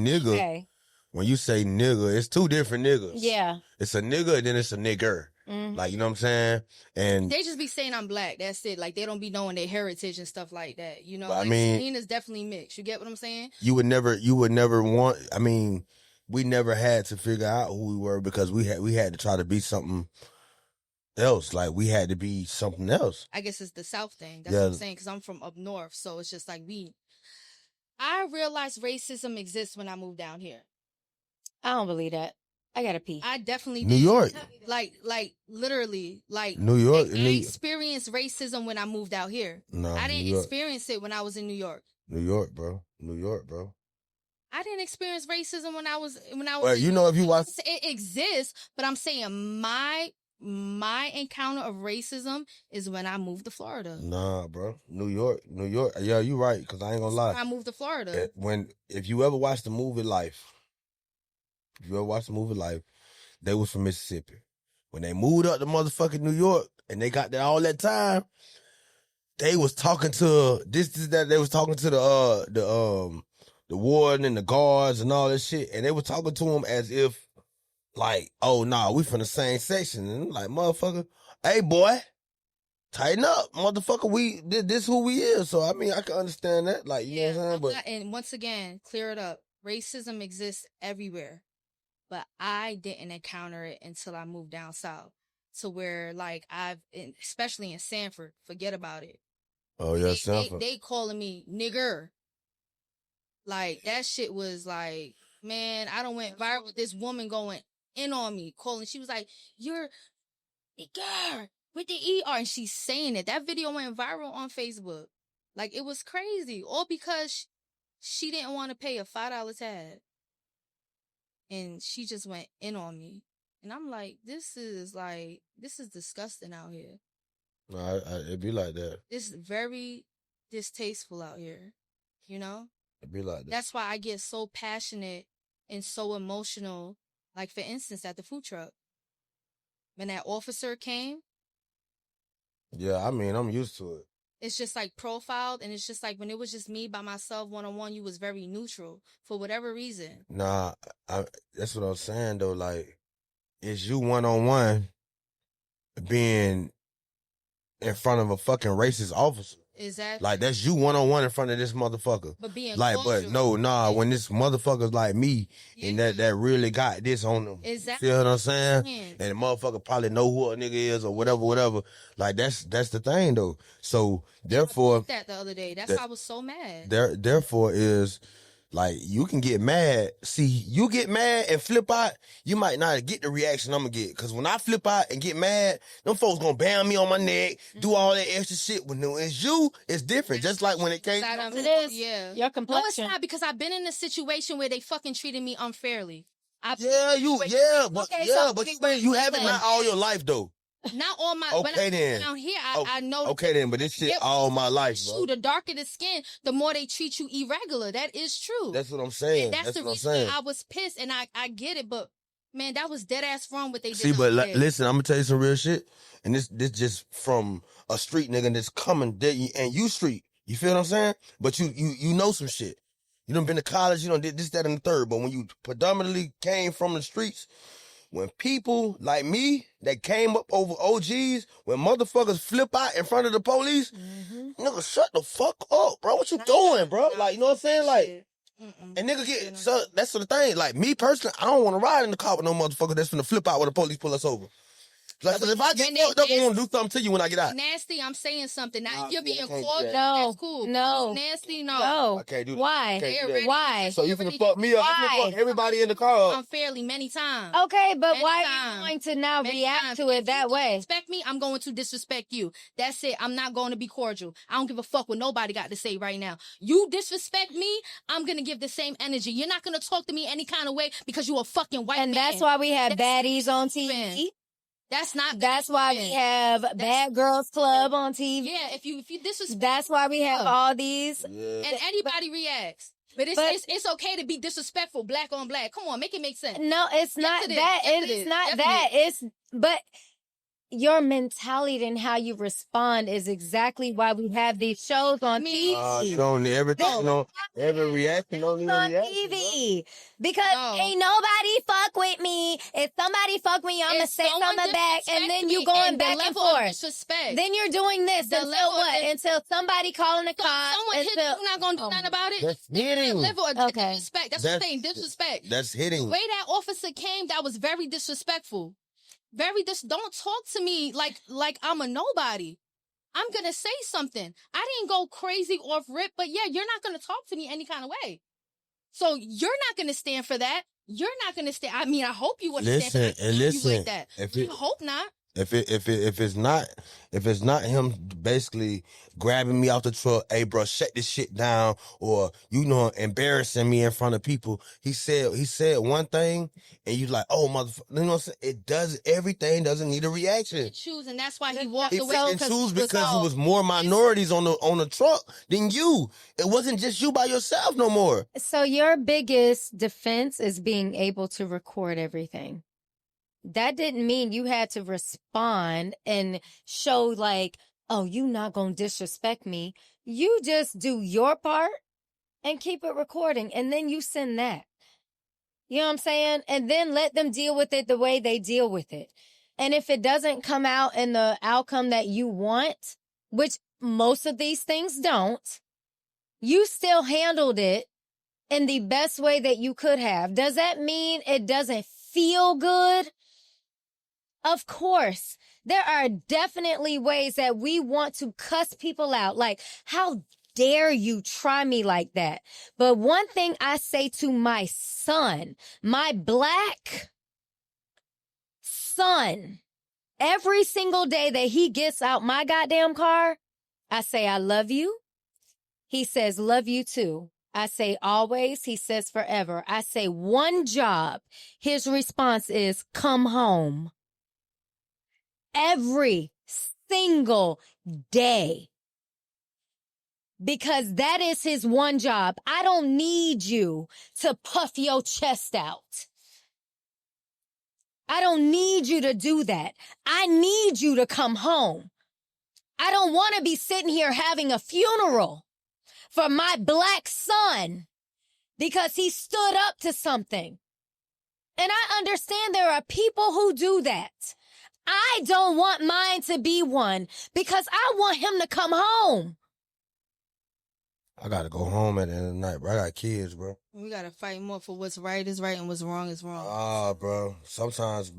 nigga, it's two different niggas. Yeah. It's a nigga and then it's a nigger. Mm-hmm. Like, you know what I'm saying? And they just be saying I'm black. That's it. Like, they don't be knowing their heritage and stuff like that. You know, like, I mean, Nina's definitely mixed. You get what I'm saying? You would never want, I mean, we never had to figure out who we were because we had to try to be something else. Like, we had to be something else. I guess it's the South thing. That's what I'm saying, because I'm from up north. So it's just like I realized racism exists when I moved down here. I don't believe that. I gotta pee. I definitely New York. Like literally, like New York. I experienced racism when I moved out here. No, I didn't experience it when I was in New York. New York, bro. I didn't experience racism when I was. Well, you know, if you watch, it exists, but I'm saying my encounter of racism is when I moved to Florida. Nah, bro. New York. Yeah, you right. Because I ain't gonna lie. I moved to Florida. If you ever watched the movie Life, they was from Mississippi. When they moved up to motherfucking New York and they got there all that time, they was talking to they was talking to the warden and the guards and all that shit, and they was talking to them as if, like, oh, nah, we from the same section. And I'm like, motherfucker, hey, boy, tighten up, motherfucker, this who we is. So, I mean, I can understand that. Like, you know what I'm saying? And once again, clear it up. Racism exists everywhere. But I didn't encounter it until I moved down south. To where, like, especially in Sanford, forget about it. Oh, yeah, Sanford. They calling me nigger. Like, that shit was like, man, I done went viral with this woman going in on me, calling. She was like, you're nigger with the ER. And she's saying it. That video went viral on Facebook. Like, it was crazy. All because she didn't want to pay a $5 tab. And she just went in on me. And I'm like, this is disgusting out here. No, it'd be like that. It's very distasteful out here, you know? It'd be like that. That's why I get so passionate and so emotional. Like, for instance, at the food truck. When that officer came. Yeah, I mean, I'm used to it. It's just like profiled, and it's just like when it was just me by myself one-on-one, you was very neutral for whatever reason. Nah, that's what I'm saying though. Like, it's you one-on-one being in front of a fucking racist officer. Exactly. Like, that's you one-on-one in front of this motherfucker. But being like, cultural. when this motherfucker's like me, and that really got this on them. Exactly. Feel what I'm saying? And the motherfucker probably know who a nigga is or whatever. Like, that's the thing though. So therefore, I that the other day. That's why I was so mad. Therefore is, like, you can get mad. See, you get mad and flip out, you might not get the reaction I'm gonna get. Cause when I flip out and get mad, them folks gonna bam me on my neck, do all that extra shit. When it's you, it's different. Just like when it came. It is. Yeah. Your complexion. No, it's not, because I've been in a situation where they fucking treated me unfairly. But you haven't not all your life though. Not all my. Okay, then. Down here, I know. Okay, then, but this shit all my life, bro. The darker the skin, the more they treat you irregular. That is true. That's what I'm saying. That's the reason I was pissed, and I get it, but man, that was dead ass wrong what they did. See, but listen, I'm gonna tell you some real shit, and this just from a street nigga that's coming there, and you street. You feel what I'm saying? But you know some shit. You done been to college, you done did this, that, and the third. But when you predominantly came from the streets, when people like me that came up over OGs, when motherfuckers flip out in front of the police, nigga, shut the fuck up, bro. What you doing, bro? Like, you know what I'm saying? Like, and nigga get, so that's the thing. Like, me personally, I don't want to ride in the car with no motherfucker that's finna flip out when the police pull us over. Like, if I get fucked up, I want to do something to you when I get out. Nasty, I'm saying something. Now, if you're being called, no, that's cool. No. Nasty, no. No. I can't do that. Why? Why? So you finna fuck me up. You finna fuck everybody in the car up. Unfairly, many times. Okay, but Many why times. are you going to now Many react times. to it If that you way? disrespect me, I'm going to disrespect you. That's it. I'm not going to be cordial. I don't give a fuck what nobody got to say right now. You disrespect me, I'm going to give the same energy. You're not going to talk to me any kind of way because you a fucking white man. And that's why we have baddies on TV. That's why we have Bad Girls Club on TV. Yeah, if you disrespect, that's why we have all these. And anybody reacts. But it's okay to be disrespectful, black on black. Come on, make it make sense. No, it's not that. It's not that. It's but your mentality and how you respond is exactly why we have these shows on TV. Showing everything, every reaction on TV. Because ain't nobody fuck with me. If somebody fuck with you, I'm gonna say something back, and then you going back and forth. Then you're doing this until what? Until somebody calling the cops. Someone hit you, you're not gonna do nothing about it. That's hitting. Level of disrespect. That's what I'm saying. Disrespect. That's hitting. The way that officer came, that was very disrespectful. Don't talk to me like I'm a nobody. I'm gonna say something. I didn't go crazy off rip, but yeah, you're not gonna talk to me any kind of way. So you're not gonna stand for that. You're not gonna stand. I mean, I hope you wouldn't stand for that. Listen, like that. I hope not. If it's not him basically grabbing me out the truck, hey bro, shut this shit down, or embarrassing me in front of people. He said one thing, and you like, oh motherfucker, you know what I'm saying? Everything doesn't need a reason. Choose, and that's why he walked away. He choose because it was more minorities on the truck than you. It wasn't just you by yourself no more. So your biggest defense is being able to record everything. That didn't mean you had to respond and show like, oh, you not gonna disrespect me. You just do your part and keep it recording, and then you send that. You know what I'm saying? And then let them deal with it the way they deal with it. And if it doesn't come out in the outcome that you want, which most of these things don't, you still handled it in the best way that you could have. Does that mean it doesn't feel good? Of course, there are definitely ways that we want to cuss people out. Like, how dare you try me like that? But one thing I say to my son, my black son, every single day that he gets out my goddamn car, I say, I love you. He says, love you too. I say always. He says forever. I say one job. His response is, come home. Every single day. Because that is his one job. I don't need you to puff your chest out. I don't need you to do that. I need you to come home. I don't want to be sitting here having a funeral for my black son because he stood up to something. And I understand there are people who do that. I don't want mine to be one because I want him to come home. I gotta go home at the end of the night, bro. I got kids, bro. We gotta fight more for what's right is right and what's wrong is wrong. Bro. Sometimes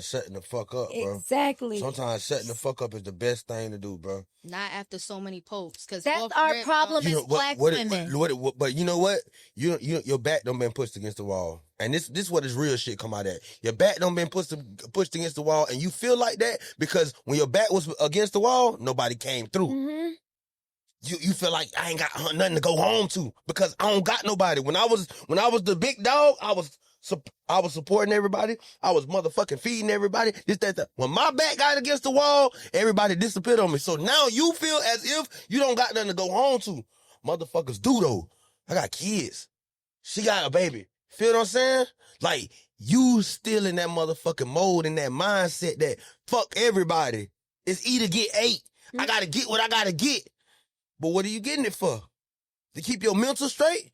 shutting the fuck up, bro. Exactly. Sometimes shutting the fuck up is the best thing to do, bro. Not after so many popes, because that's our problem as black women. But you know what? Your back done been pushed against the wall, and this what this real shit come out at. Your back done been pushed against the wall, and you feel like that because when your back was against the wall, nobody came through. Mm-hmm. You feel like I ain't got nothing to go home to because I don't got nobody. When I was the big dog, I was supporting everybody. I was motherfucking feeding everybody. This, that. When my back got against the wall, everybody disappeared on me. So now you feel as if you don't got nothing to go home to. Motherfuckers do though. I got kids. She got a baby. Feel what I'm saying? Like you still in that motherfucking mode, in that mindset that fuck everybody. It's either get 8. I gotta get what I gotta get. But what are you getting it for? To keep your mental straight?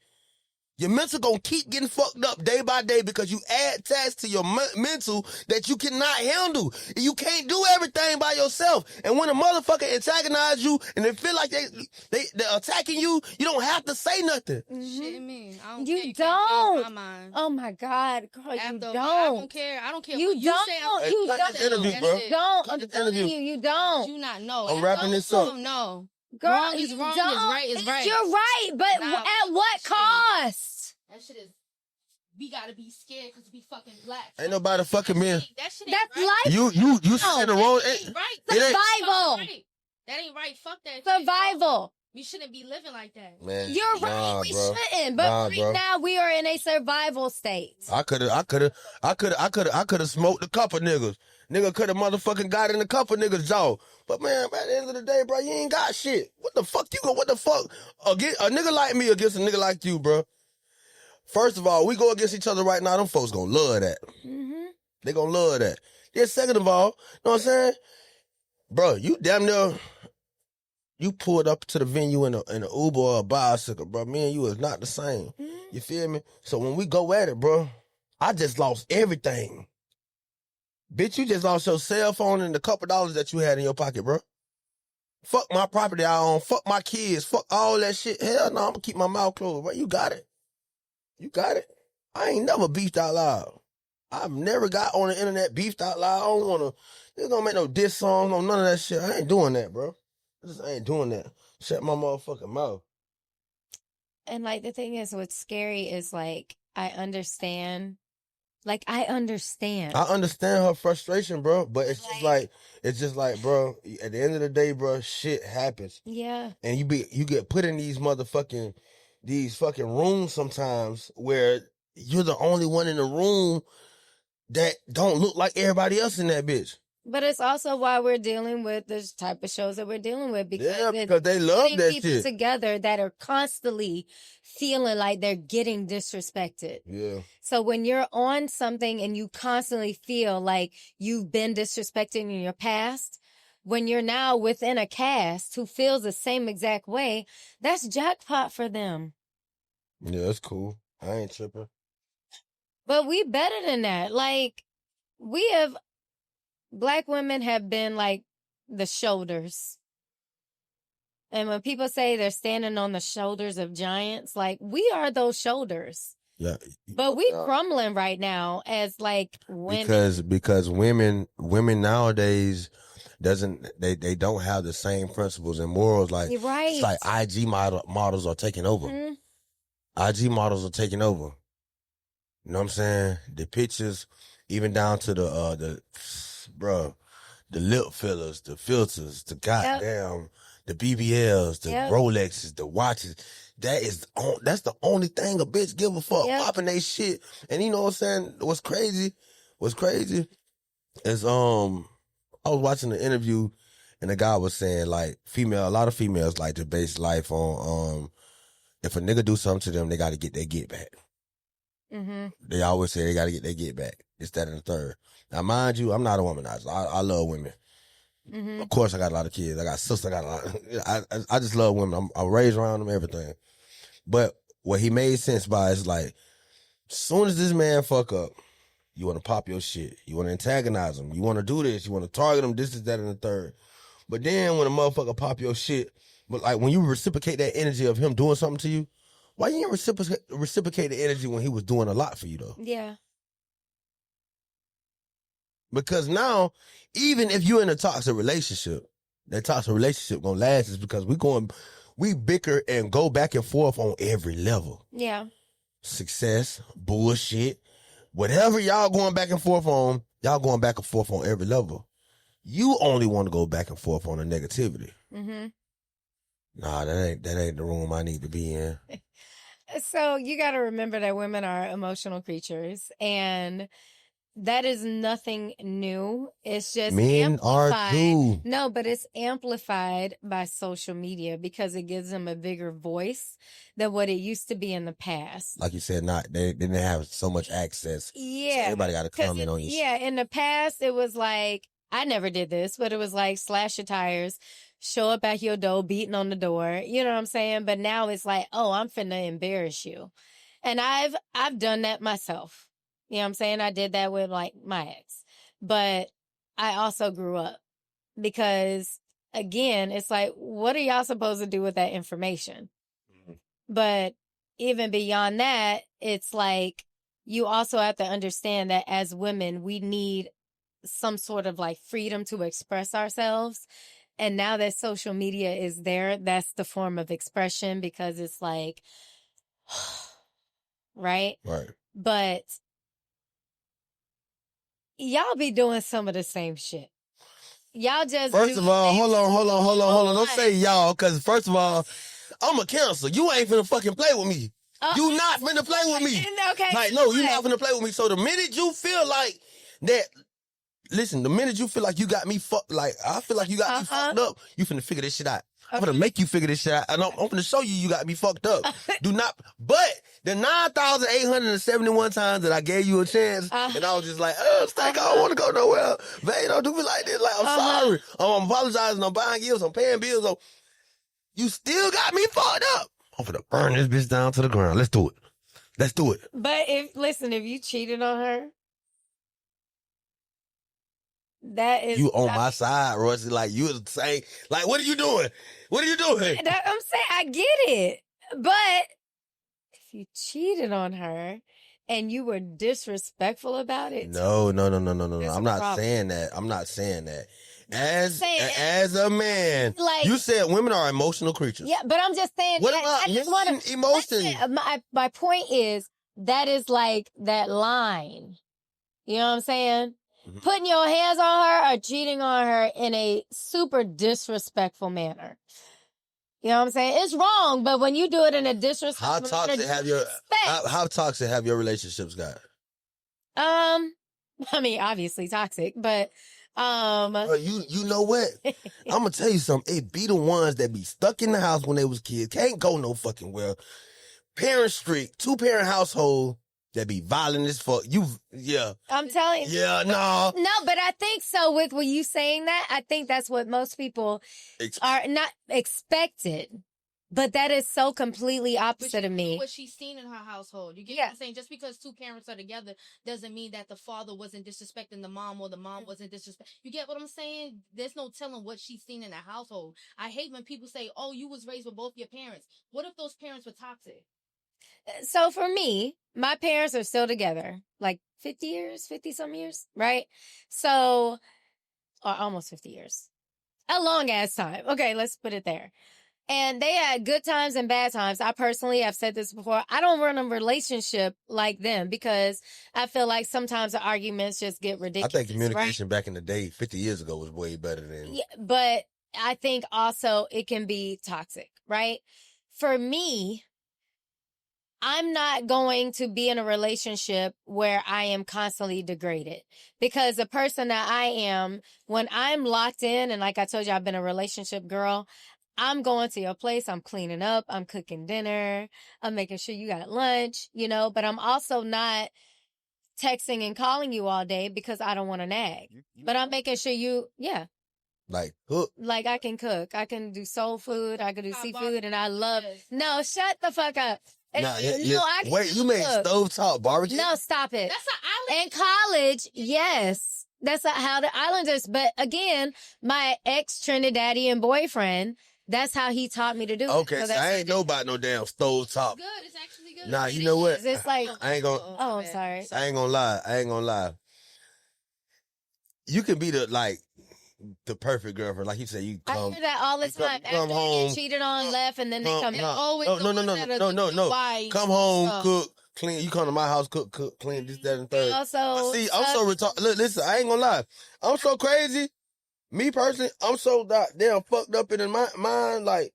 Your mental gonna keep getting fucked up day by day because you add tasks to your mental that you cannot handle. You can't do everything by yourself. And when a motherfucker antagonize you and they feel like they're attacking you, you don't have to say nothing. Shit, me. You don't. Oh my God, girl, you don't. I don't care. You don't. You don't. Interview, bro. Don't. I'm telling you, you don't. You not know. I'm wrapping this up. No. Girl, wrong is wrong, is right is right. You're right, but at what cost? That shit is, we gotta be scared because we fucking black. Ain't nobody fucking me. That shit ain't That's right. life. You said the wrong. Right. Survival. That ain't right. Fuck that. Survival. We shouldn't be living like that. Man, you're right. We shouldn't. But right now we are in a survival state. I could have smoked a couple niggas. Nigga could have motherfucking got in a couple niggas' jaw. But man, at the end of the day, bro, you ain't got shit. What the fuck what the fuck? A nigga like me against a nigga like you, bro. First of all, we go against each other right now. Them folks gonna love that. Mm-hmm. They gonna love that. Then second of all, know what I'm saying? Bro, you damn near, you pulled up to the venue in an Uber or a bicycle, bro. Me and you is not the same. Mm-hmm. You feel me? So when we go at it, bro, I just lost everything. Bitch, you just lost your cell phone and the couple dollars that you had in your pocket, bro. Fuck my property I own. Fuck my kids. Fuck all that shit. Hell no, I'm gonna keep my mouth closed, bro. You got it. You got it. I ain't never beefed out loud. I've never got on the internet beefed out loud. I don't wanna, this don't make no diss songs, no none of that shit. I ain't doing that, bro. I just ain't doing that. Shut my motherfucking mouth. And like the thing is, what's scary is like, I understand. Like, I understand. I understand her frustration, bro, but it's just like, bro, at the end of the day, bro, shit happens. Yeah. And you get put in these fucking rooms sometimes where you're the only one in the room that don't look like everybody else in that bitch. But it's also why we're dealing with this type of shows that we're dealing with, because they love that people shit together that are constantly feeling like they're getting disrespected. Yeah. So when you're on something and you constantly feel like you've been disrespected in your past, when you're now within a cast who feels the same exact way, that's jackpot for them. Yeah, that's cool. I ain't tripping. But we better than that. Like, Black women have been like the shoulders. And when people say they're standing on the shoulders of giants, like, we are those shoulders. Yeah. But we crumbling right now as like women. Because women nowadays they don't have the same principles and morals. Like, right. It's like IG models are taking over. Mm-hmm. IG models are taking over. You know what I'm saying? The pictures, even down to the lip fillers, the filters, the goddamn, the BBLs, the Rolexes, the watches. That's the only thing a bitch give a fuck, popping they shit. And you know what I'm saying? What's crazy is, I was watching the interview and the guy was saying, like, a lot of females like to base life on, if a nigga do something to them, they gotta get their get back. Mm-hmm. They always say they gotta get their get back. It's that and the third. Now, mind you, I'm not a womanizer. I love women. Mm-hmm. Of course, I got a lot of kids. I got sisters. I got a lot. I just love women. I'm raised around them, everything. But what he made sense by is like, as soon as this man fuck up, you want to pop your shit. You want to antagonize him. You want to do this. You want to target him. This is that and the third. But then when a motherfucker pop your shit, but like when you reciprocate that energy of him doing something to you, why you didn't reciprocate the energy when he was doing a lot for you though? Yeah. Because now, even if you're in a toxic relationship, that toxic relationship gonna last is because we bicker and go back and forth on every level. Yeah. Success, bullshit, whatever y'all going back and forth on, y'all going back and forth on every level. You only want to go back and forth on the negativity. Mm-hmm. Nah, that ain't the room I need to be in. So you got to remember that women are emotional creatures, and that is nothing new. It's just men amplified. Are too. No, but it's amplified by social media because it gives them a bigger voice than what it used to be in the past. Like you said, they didn't have so much access. Yeah. So everybody got to comment on you. Yeah, in the past, it was like, I never did this, but it was like slash your tires, show up at your door, beating on the door. You know what I'm saying? But now it's like, oh, I'm finna embarrass you. And I've done that myself. You know what I'm saying? I did that with like my ex. But I also grew up because again, it's like, what are y'all supposed to do with that information? Mm-hmm. But even beyond that, it's like, you also have to understand that as women, we need some sort of like freedom to express ourselves. And now that social media is there, that's the form of expression because it's like, right? Right. But y'all be doing some of the same shit. Y'all just First of all, hold on. Don't say y'all, because first of all, I'm a cancel. You ain't finna fucking play with me. You not finna play with me. Okay. Like, no, you not finna play with me. So the minute you feel like that, listen, the minute you feel like you got me fucked, like, I feel like you got me fucked up, you finna figure this shit out. I'm gonna make you figure this shit out, and I'm gonna show you got me fucked up. Do not, but the 9,871 times that I gave you a chance, and I was just like, Stank, I don't want to go nowhere. Babe, don't do me like this. Like, I'm sorry. I'm apologizing. I'm buying gifts. I'm paying bills. You still got me fucked up. I'm gonna burn this bitch down to the ground. Let's do it. But if you cheated on her, that is... You on my side, Royce. Like, you was saying, like, what are you doing? I'm saying, I get it. But if you cheated on her and you were disrespectful about it... No. I'm not saying that. As a man, like, you said women are emotional creatures. Yeah, but I'm just saying... What about emotion? My point is, that is like that line. You know what I'm saying? Mm-hmm. Putting your hands on her or cheating on her in a super disrespectful manner. You know what I'm saying? It's wrong, but when you do it in a disrespectful manner, how toxic have your relationships got? I mean, obviously toxic, but you know what? I'm gonna tell you something. It be the ones that be stuck in the house when they was kids, can't go no fucking well. Parent strict, 2-parent household. That be violent as fuck. I'm telling you. Yeah, no. No, but I think so with you saying that, I think that's what most people are not expected. But that is so completely opposite of me. What she's seen in her household. You get what I'm saying? Just because 2 parents are together doesn't mean that the father wasn't disrespecting the mom or the mom wasn't disrespecting. You get what I'm saying? There's no telling what she's seen in the household. I hate when people say, oh, you was raised with both your parents. What if those parents were toxic? So for me, my parents are still together, like 50-some years, right? So, or almost 50 years. A long ass time. Okay, let's put it there. And they had good times and bad times. I personally have said this before. I don't run a relationship like them because I feel like sometimes the arguments just get ridiculous. I think communication back in the day, 50 years ago, was way better than... Yeah, but I think also it can be toxic, right? For me, I'm not going to be in a relationship where I am constantly degraded because the person that I am, when I'm locked in, and like I told you, I've been a relationship girl, I'm going to your place, I'm cleaning up, I'm cooking dinner, I'm making sure you got lunch, but I'm also not texting and calling you all day because I don't want to nag. But I'm making sure like cook. Like I can cook. I can do soul food, I can do seafood, and I love... No, shut the fuck up. Wait, you made stovetop barbecue? No, stop it. That's an island. In college, yes. That's how the islanders, but again, my ex-Trinidadian boyfriend, that's how he taught me to do it. Okay, so I ain't know about no damn stovetop. Good, it's actually good. Nah, you know what? It's like... I ain't gonna... Oh, I'm sorry. I ain't gonna lie. You can be the perfect girlfriend, like you said. You come, I hear that all the time. Come home, get cheated on, left, and then they come. No. Come home, cook, clean. You come to my house, cook, clean. This, that, and third. Also, see, I'm so retarded. Look, listen, I ain't gonna lie. I'm so crazy. Me personally, I'm so damn fucked up in my mind. Like,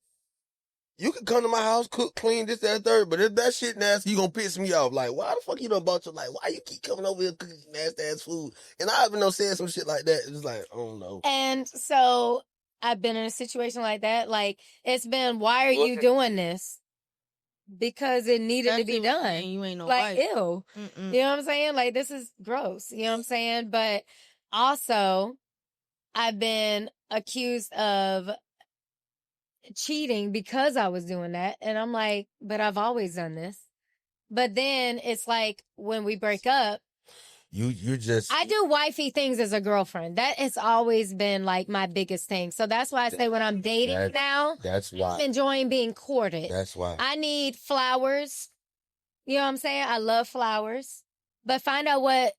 you can come to my house, cook, clean, this, that, and third. But if that shit nasty, you gonna piss me off. Like, why the fuck you done bought your, like, why you keep coming over here cooking nasty ass food? And I even saying some shit like that. It's like, I don't know. And so I've been in a situation like that. Like, it's been, why are you doing this? Because it needed to be done. You ain't no like, wife. Ew. Mm-mm. You know what I'm saying? Like, this is gross. You know what I'm saying? But also, I've been accused of cheating because I was doing that. And I'm like, but I've always done this. But then it's like when we break up, you're just. I do wifey things as a girlfriend. That has always been like my biggest thing. So that's why I say when I'm dating now, that's why I'm enjoying being courted. That's why I need flowers. You know what I'm saying? I love flowers, but find out what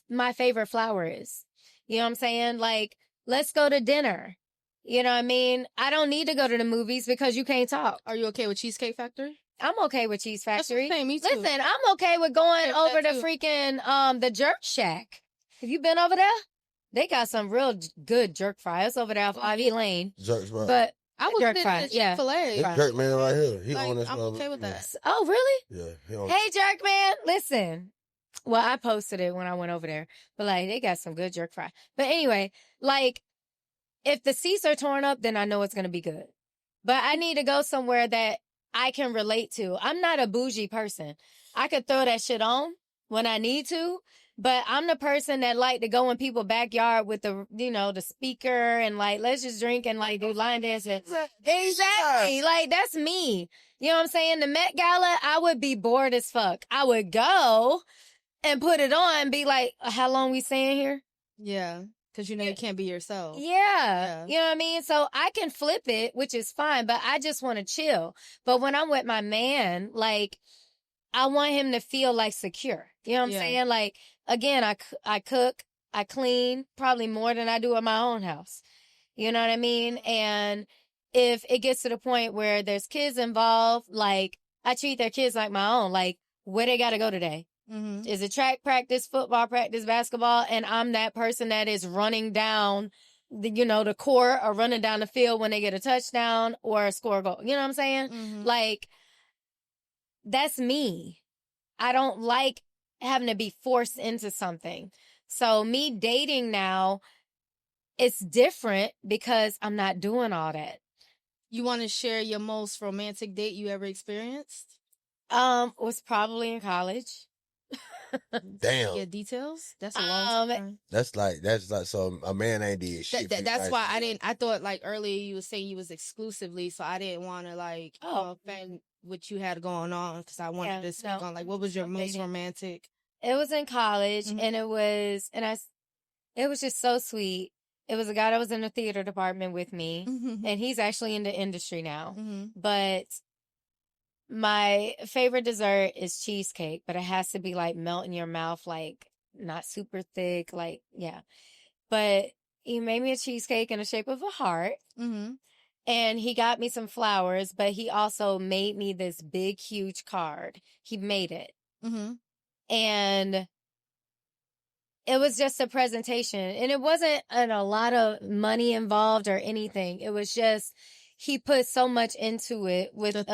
my favorite flower is. You know what I'm saying? Like, let's go to dinner. You know what I mean? I don't need to go to the movies because you can't talk. Are you okay with Cheesecake Factory? I'm okay with Cheese Factory. That's me too. Listen, I'm okay with going over to freaking the Jerk Shack. Have you been over there? They got some real good jerk fries over there off Ivy Lane. Jerk fries. But I was jerk fries, yeah. This Jerk Man right here. He on this. I'm okay with that. Oh, really? Yeah. He on. Hey, Jerk Man, listen. Well, I posted it when I went over there, but like they got some good jerk fries. But anyway, like if the seats are torn up, then I know it's gonna be good. But I need to go somewhere that I can relate to. I'm not a bougie person. I could throw that shit on when I need to, but I'm the person that like to go in people's backyard with the, the speaker and like, let's just drink and like do line dancing. Exactly. Like that's me. You know what I'm saying? The Met Gala, I would be bored as fuck. I would go and put it on and be like, how long we staying here? Yeah. Because you can't be yourself. Yeah. You know what I mean? So I can flip it, which is fine, but I just want to chill. But when I'm with my man, like, I want him to feel like secure. You know what I'm saying? Like, again, I cook, I clean, probably more than I do at my own house. You know what I mean? And if it gets to the point where there's kids involved, like, I treat their kids like my own. Like, where they got to go today? Mm-hmm. Is it track practice, football practice, basketball? And I'm that person that is running down the court or running down the field when they get a touchdown or a score goal. You know what I'm saying? Mm-hmm. Like, that's me. I don't like having to be forced into something. So me dating now, it's different because I'm not doing all that. You want to share your most romantic date you ever experienced? Was probably in college. Damn. Yeah, details. That's a long time. That's like so a man ain't did shit. That's why I thought like earlier you were saying you was exclusively, so I didn't want to like offend what you had going on because I wanted to speak on like what was your most romantic. It was in college, mm-hmm. and it was just so sweet. It was a guy that was in the theater department with me, mm-hmm. and he's actually in the industry now, mm-hmm. but. My favorite dessert is cheesecake, but it has to be like melt in your mouth, like not super thick, like, yeah. But he made me a cheesecake in the shape of a heart. Mm-hmm. And he got me some flowers, but he also made me this big, huge card. He made it. Mm-hmm. And it was just a presentation. And it wasn't a lot of money involved or anything. It was just, he put so much into it with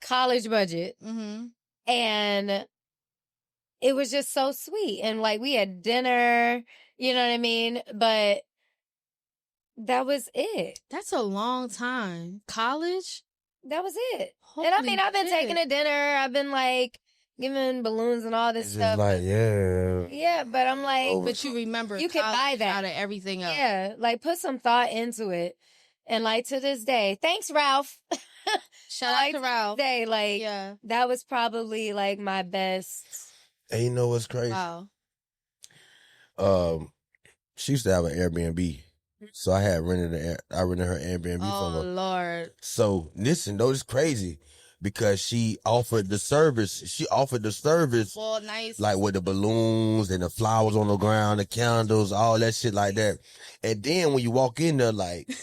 college budget. Mm-hmm. And it was just so sweet. And like we had dinner, you know what I mean? But that was it. That's a long time. College? That was it. Holy and I mean, I've been taking a dinner. I've been like giving balloons and all this it's stuff. Like, yeah. Yeah, but I'm like. But you remember you can buy that out of everything else. Yeah, like put some thought into it. And like to this day, thanks, Ralph. Shout out to Ralph. Day, like, that was probably like my best. And you know what's crazy? Wow. She used to have an Airbnb. So I had rented her Airbnb from her. Oh, Lord. So listen, though, it's crazy because she offered the service. Well, nice. Like with the balloons and the flowers on the ground, the candles, all that shit like that. And then when you walk in there, like,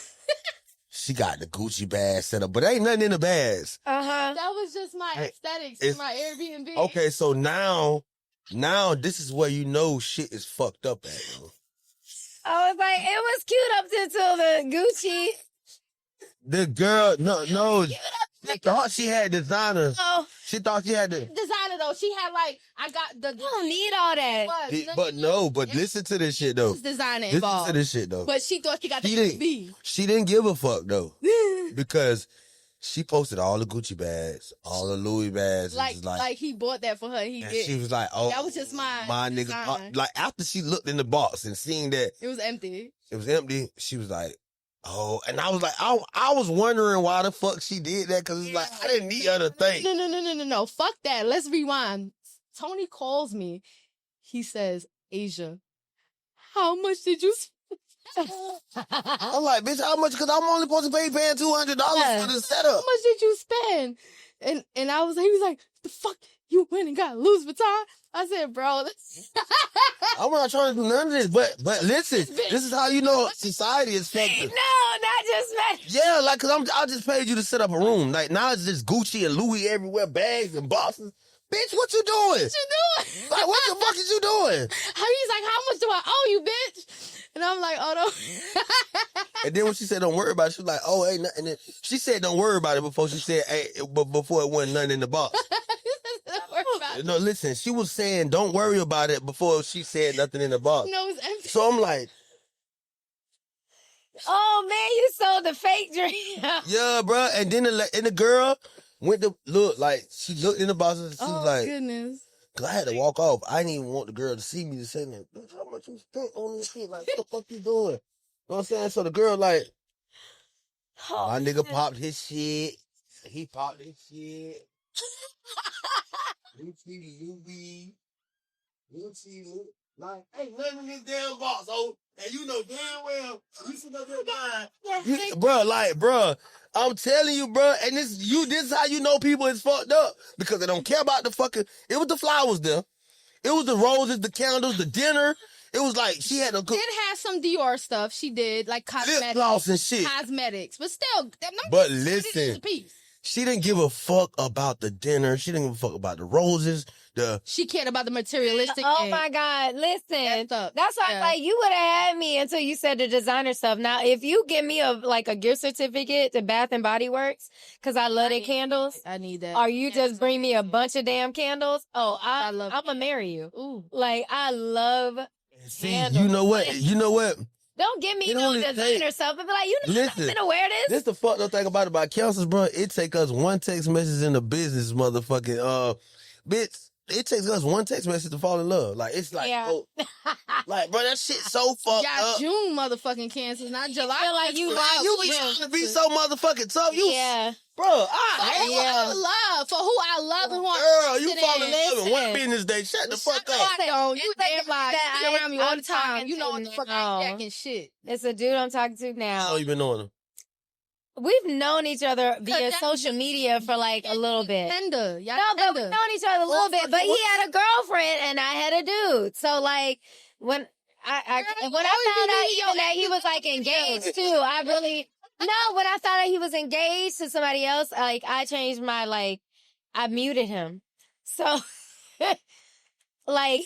she got the Gucci bag set up, but ain't nothing in the bags. Uh-huh. That was just my aesthetics for my Airbnb. Okay, so now this is where you know shit is fucked up at, though. I was like, it was cute up until the Gucci. The girl, no. She thought she had designer. Oh. She thought she had the designer though. She had like You don't need all that. But listen to this shit though. Designer involved. Listen to this shit though. But she thought she got the B. She didn't give a fuck though. Because she posted all the Gucci bags, all the Louis bags. Like he bought that for her. He did. She was like, oh, that was just my nigga. Like after she looked in the box and seeing that it was empty. She was like, Oh, and I was like, I was wondering why the fuck she did that, because it's like, I didn't need her to think. No. Fuck that. Let's rewind. Tony calls me. He says, Asia, how much did you spend? I'm like, bitch, how much? Because I'm only supposed to paying $200 for the setup. How much did you spend? And I was like, he was like, the fuck you went and got Louis Vuitton? I said, bro, I'm not trying to do none of this, but listen, this is how you know society is fucked up. No, not just me. Yeah, like, cause I just paid you to set up a room. Like, now it's just Gucci and Louis everywhere, bags and boxes. Bitch, what you doing? What you doing? Like, what the fuck is you doing? He's like, how much do I owe you, bitch? And I'm like, oh, no. And then when she said, don't worry about it, she was like, oh, ain't nothing. And she said, don't worry about it before she said, hey, but before it wasn't nothing in the box. Don't worry about it. No, listen, she was saying, don't worry about it before she said nothing in the box. No, it's empty. So I'm like, Oh man, you sold the fake dream. yeah, bro. And then the girl went to look, like, she looked in the box and she was like, goodness. cause I had to walk off. I didn't even want the girl to see me to say, bitch, how much you spent on this shit? Like, what the fuck you doing? You know what I'm saying? So the girl, like, my nigga popped his shit. He popped his shit. Louis. Like, ain't nothing in this damn box, oh. And you know damn well, you sit up there buying. Bro, I'm telling you, bro, and this is how you know people is fucked up. Because they don't care about the fucking, it was the flowers there. It was the roses, the candles, the dinner. It was like, she had a did have some Dior stuff. She did, like cosmetics. Lip gloss and shit. Cosmetics. But still, but listen, she didn't give a fuck about the dinner. She didn't give a fuck about the roses. She cared about the materialistic. Oh my God. Listen. That's why I'm like, you would have had me until you said the designer stuff. Now, if you give me a gift certificate to Bath and Body Works, because I love their candles. I need that. Or you just bring me a bunch of damn candles. Oh, I'm going to marry you. Ooh. Like, I love candles. You know what? Don't give me no designer stuff and be like, I'm gonna wear this. This the fucked up thing about counselors, bro. It take us one text message in the business, motherfucking, bitch. It takes us one text message to fall in love. Like, it's like, like, bro, that shit so fucked up. June motherfucking cancers, not July. I feel like you be trying to be so motherfucking tough. Bro, love for who I love and who girl, you fall in love in one business day. Shut the fuck up. You damn lie. You be around me all the time. You know what the fuck I'm jacking shit. It's a dude I'm talking to now. How you been knowing him? We've known each other via social media for like a little bit. But we've known each other a little bit. But he had a girlfriend and I had a dude. So like when I found out even that he was like engaged too, when I found out he was engaged to somebody else, like I changed my I muted him. So like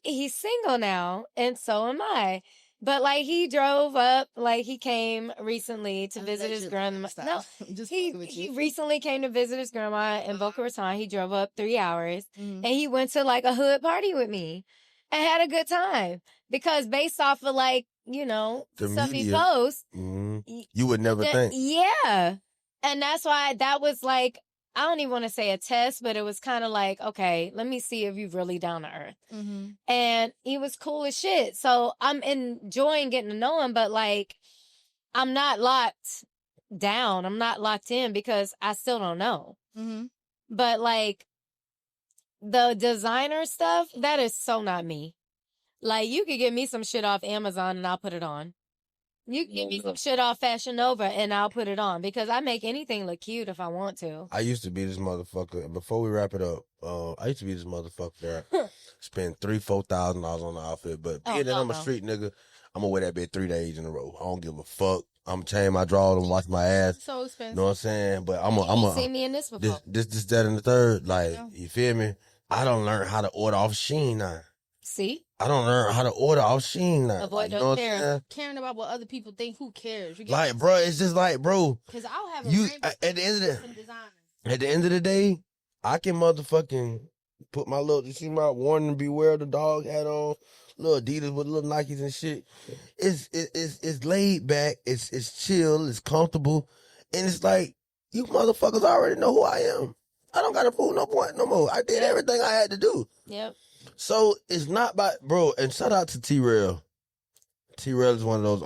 he's single now and so am I. But like he drove up, like he came recently to visit his grandma. No, he recently came to visit his grandma in Boca Raton. He drove up 3 hours and he went to like a hood party with me and had a good time. Because based off of the stuff he posts, you would never think. Yeah. And that's why that was like, I don't even want to say a test, but it was kind of like, okay, let me see if you're really down to earth. Mm-hmm. And he was cool as shit. So I'm enjoying getting to know him, but like, I'm not locked down. I'm not locked in because I still don't know. Mm-hmm. But like, the designer stuff, that is so not me. Like, you could get me some shit off Amazon and I'll put it on. You can give me some shit off Fashion Nova and I'll put it on because I make anything look cute if I want to. I used to be this motherfucker. Before we wrap it up, I used to be this motherfucker that spend $3,000-$4,000 on the outfit. But being that I'm a street nigga, I'm gonna wear that bitch 3 days in a row. I don't give a fuck. I'm chain my drawers and wash my ass. So expensive. You know what I'm saying? But I'm see me in this before. This, that, and the third. Like, you feel me? I don't learn how to order off Shein now. See? I don't learn how to order off Shein now. Avoid those caring about what other people think. Who cares? Like, bro, it's just like, bro. Because I'll have at the end of the day, I can motherfucking put my little, you see my warning beware the dog hat on, little Adidas with little Nikes and shit. It's laid back. It's chill. It's comfortable, and it's like you motherfuckers already know who I am. I don't gotta prove no point no more. I did everything I had to do. Yep. So it's not by, bro, and shout out to T-Rail. T-Rail is one of those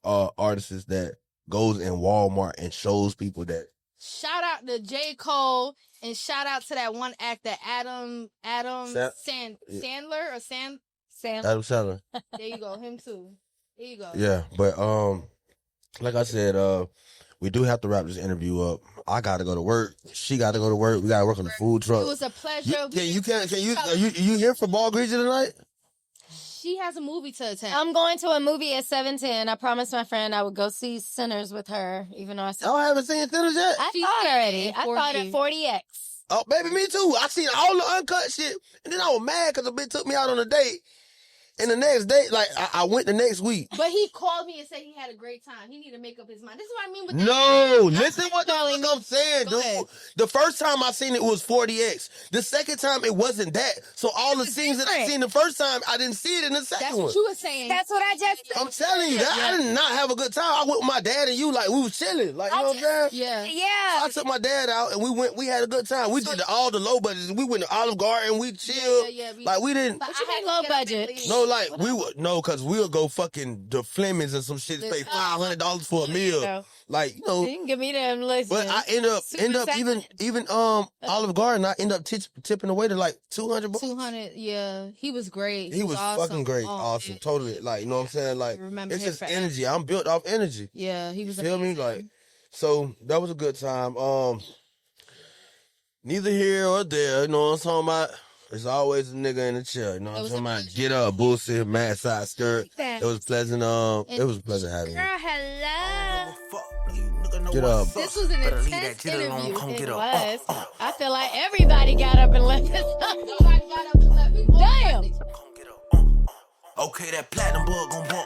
artists that goes in Walmart and shows people that. Shout out to J. Cole and shout out to that one actor, Adam Sandler or Sam. Adam Sandler. There you go, him too. There you go. Yeah, but like I said, we do have to wrap this interview up. I gotta go to work. She gotta go to work. We gotta work on the food truck. It was a pleasure. Are you here for Ball Greasy tonight? She has a movie to attend. I'm going to a movie at 7:10. I promised my friend I would go see Sinners with her, even though I haven't seen Sinners yet. I thought already. I thought at 40X. Oh, baby, me too. I seen all the uncut shit, and then I was mad because a bitch took me out on a date. And the next day, like, I went the next week. But he called me and said he had a great time. He need to make up his mind. This is what I mean with listen what the fuck I'm saying, dude. The first time I seen it was 40X. The second time, it wasn't that. So all the scenes that I seen the first time, I didn't see it in the second one. That's what you were saying. That's what I just said. I'm telling you, I did not have a good time. I went with my dad and you, like, we was chilling. Like, you know what I'm saying? Yeah. Yeah. So I took my dad out and we had a good time. We did all the low budgets. We went to Olive Garden, we chilled. Like, we didn't. What you mean low budget? No, like, because we'll go fucking the Flemings and some shit, pay $500 for a meal. Like, you know. You can give me them, listen. But I end up even Olive Garden, I end up tipping the waiter like $200. 200, yeah. He was great. He was awesome. fucking great. Awesome. Man. Totally. Like, you know what I'm saying? Like, it's just energy. I'm built off energy. Yeah, he was feel amazing. Me? Like, so that was a good time. Neither here or there, you know what I'm talking about? There's always a nigga in the chair, you know what I'm talking about? Get up, bullshit, mad side skirt. It was pleasant, it was pleasant having you. Girl, hello. Get up. This was an intense interview. It was. I feel like everybody got up and left. Nobody got up and left. Damn. Okay, that platinum bug gon' bump.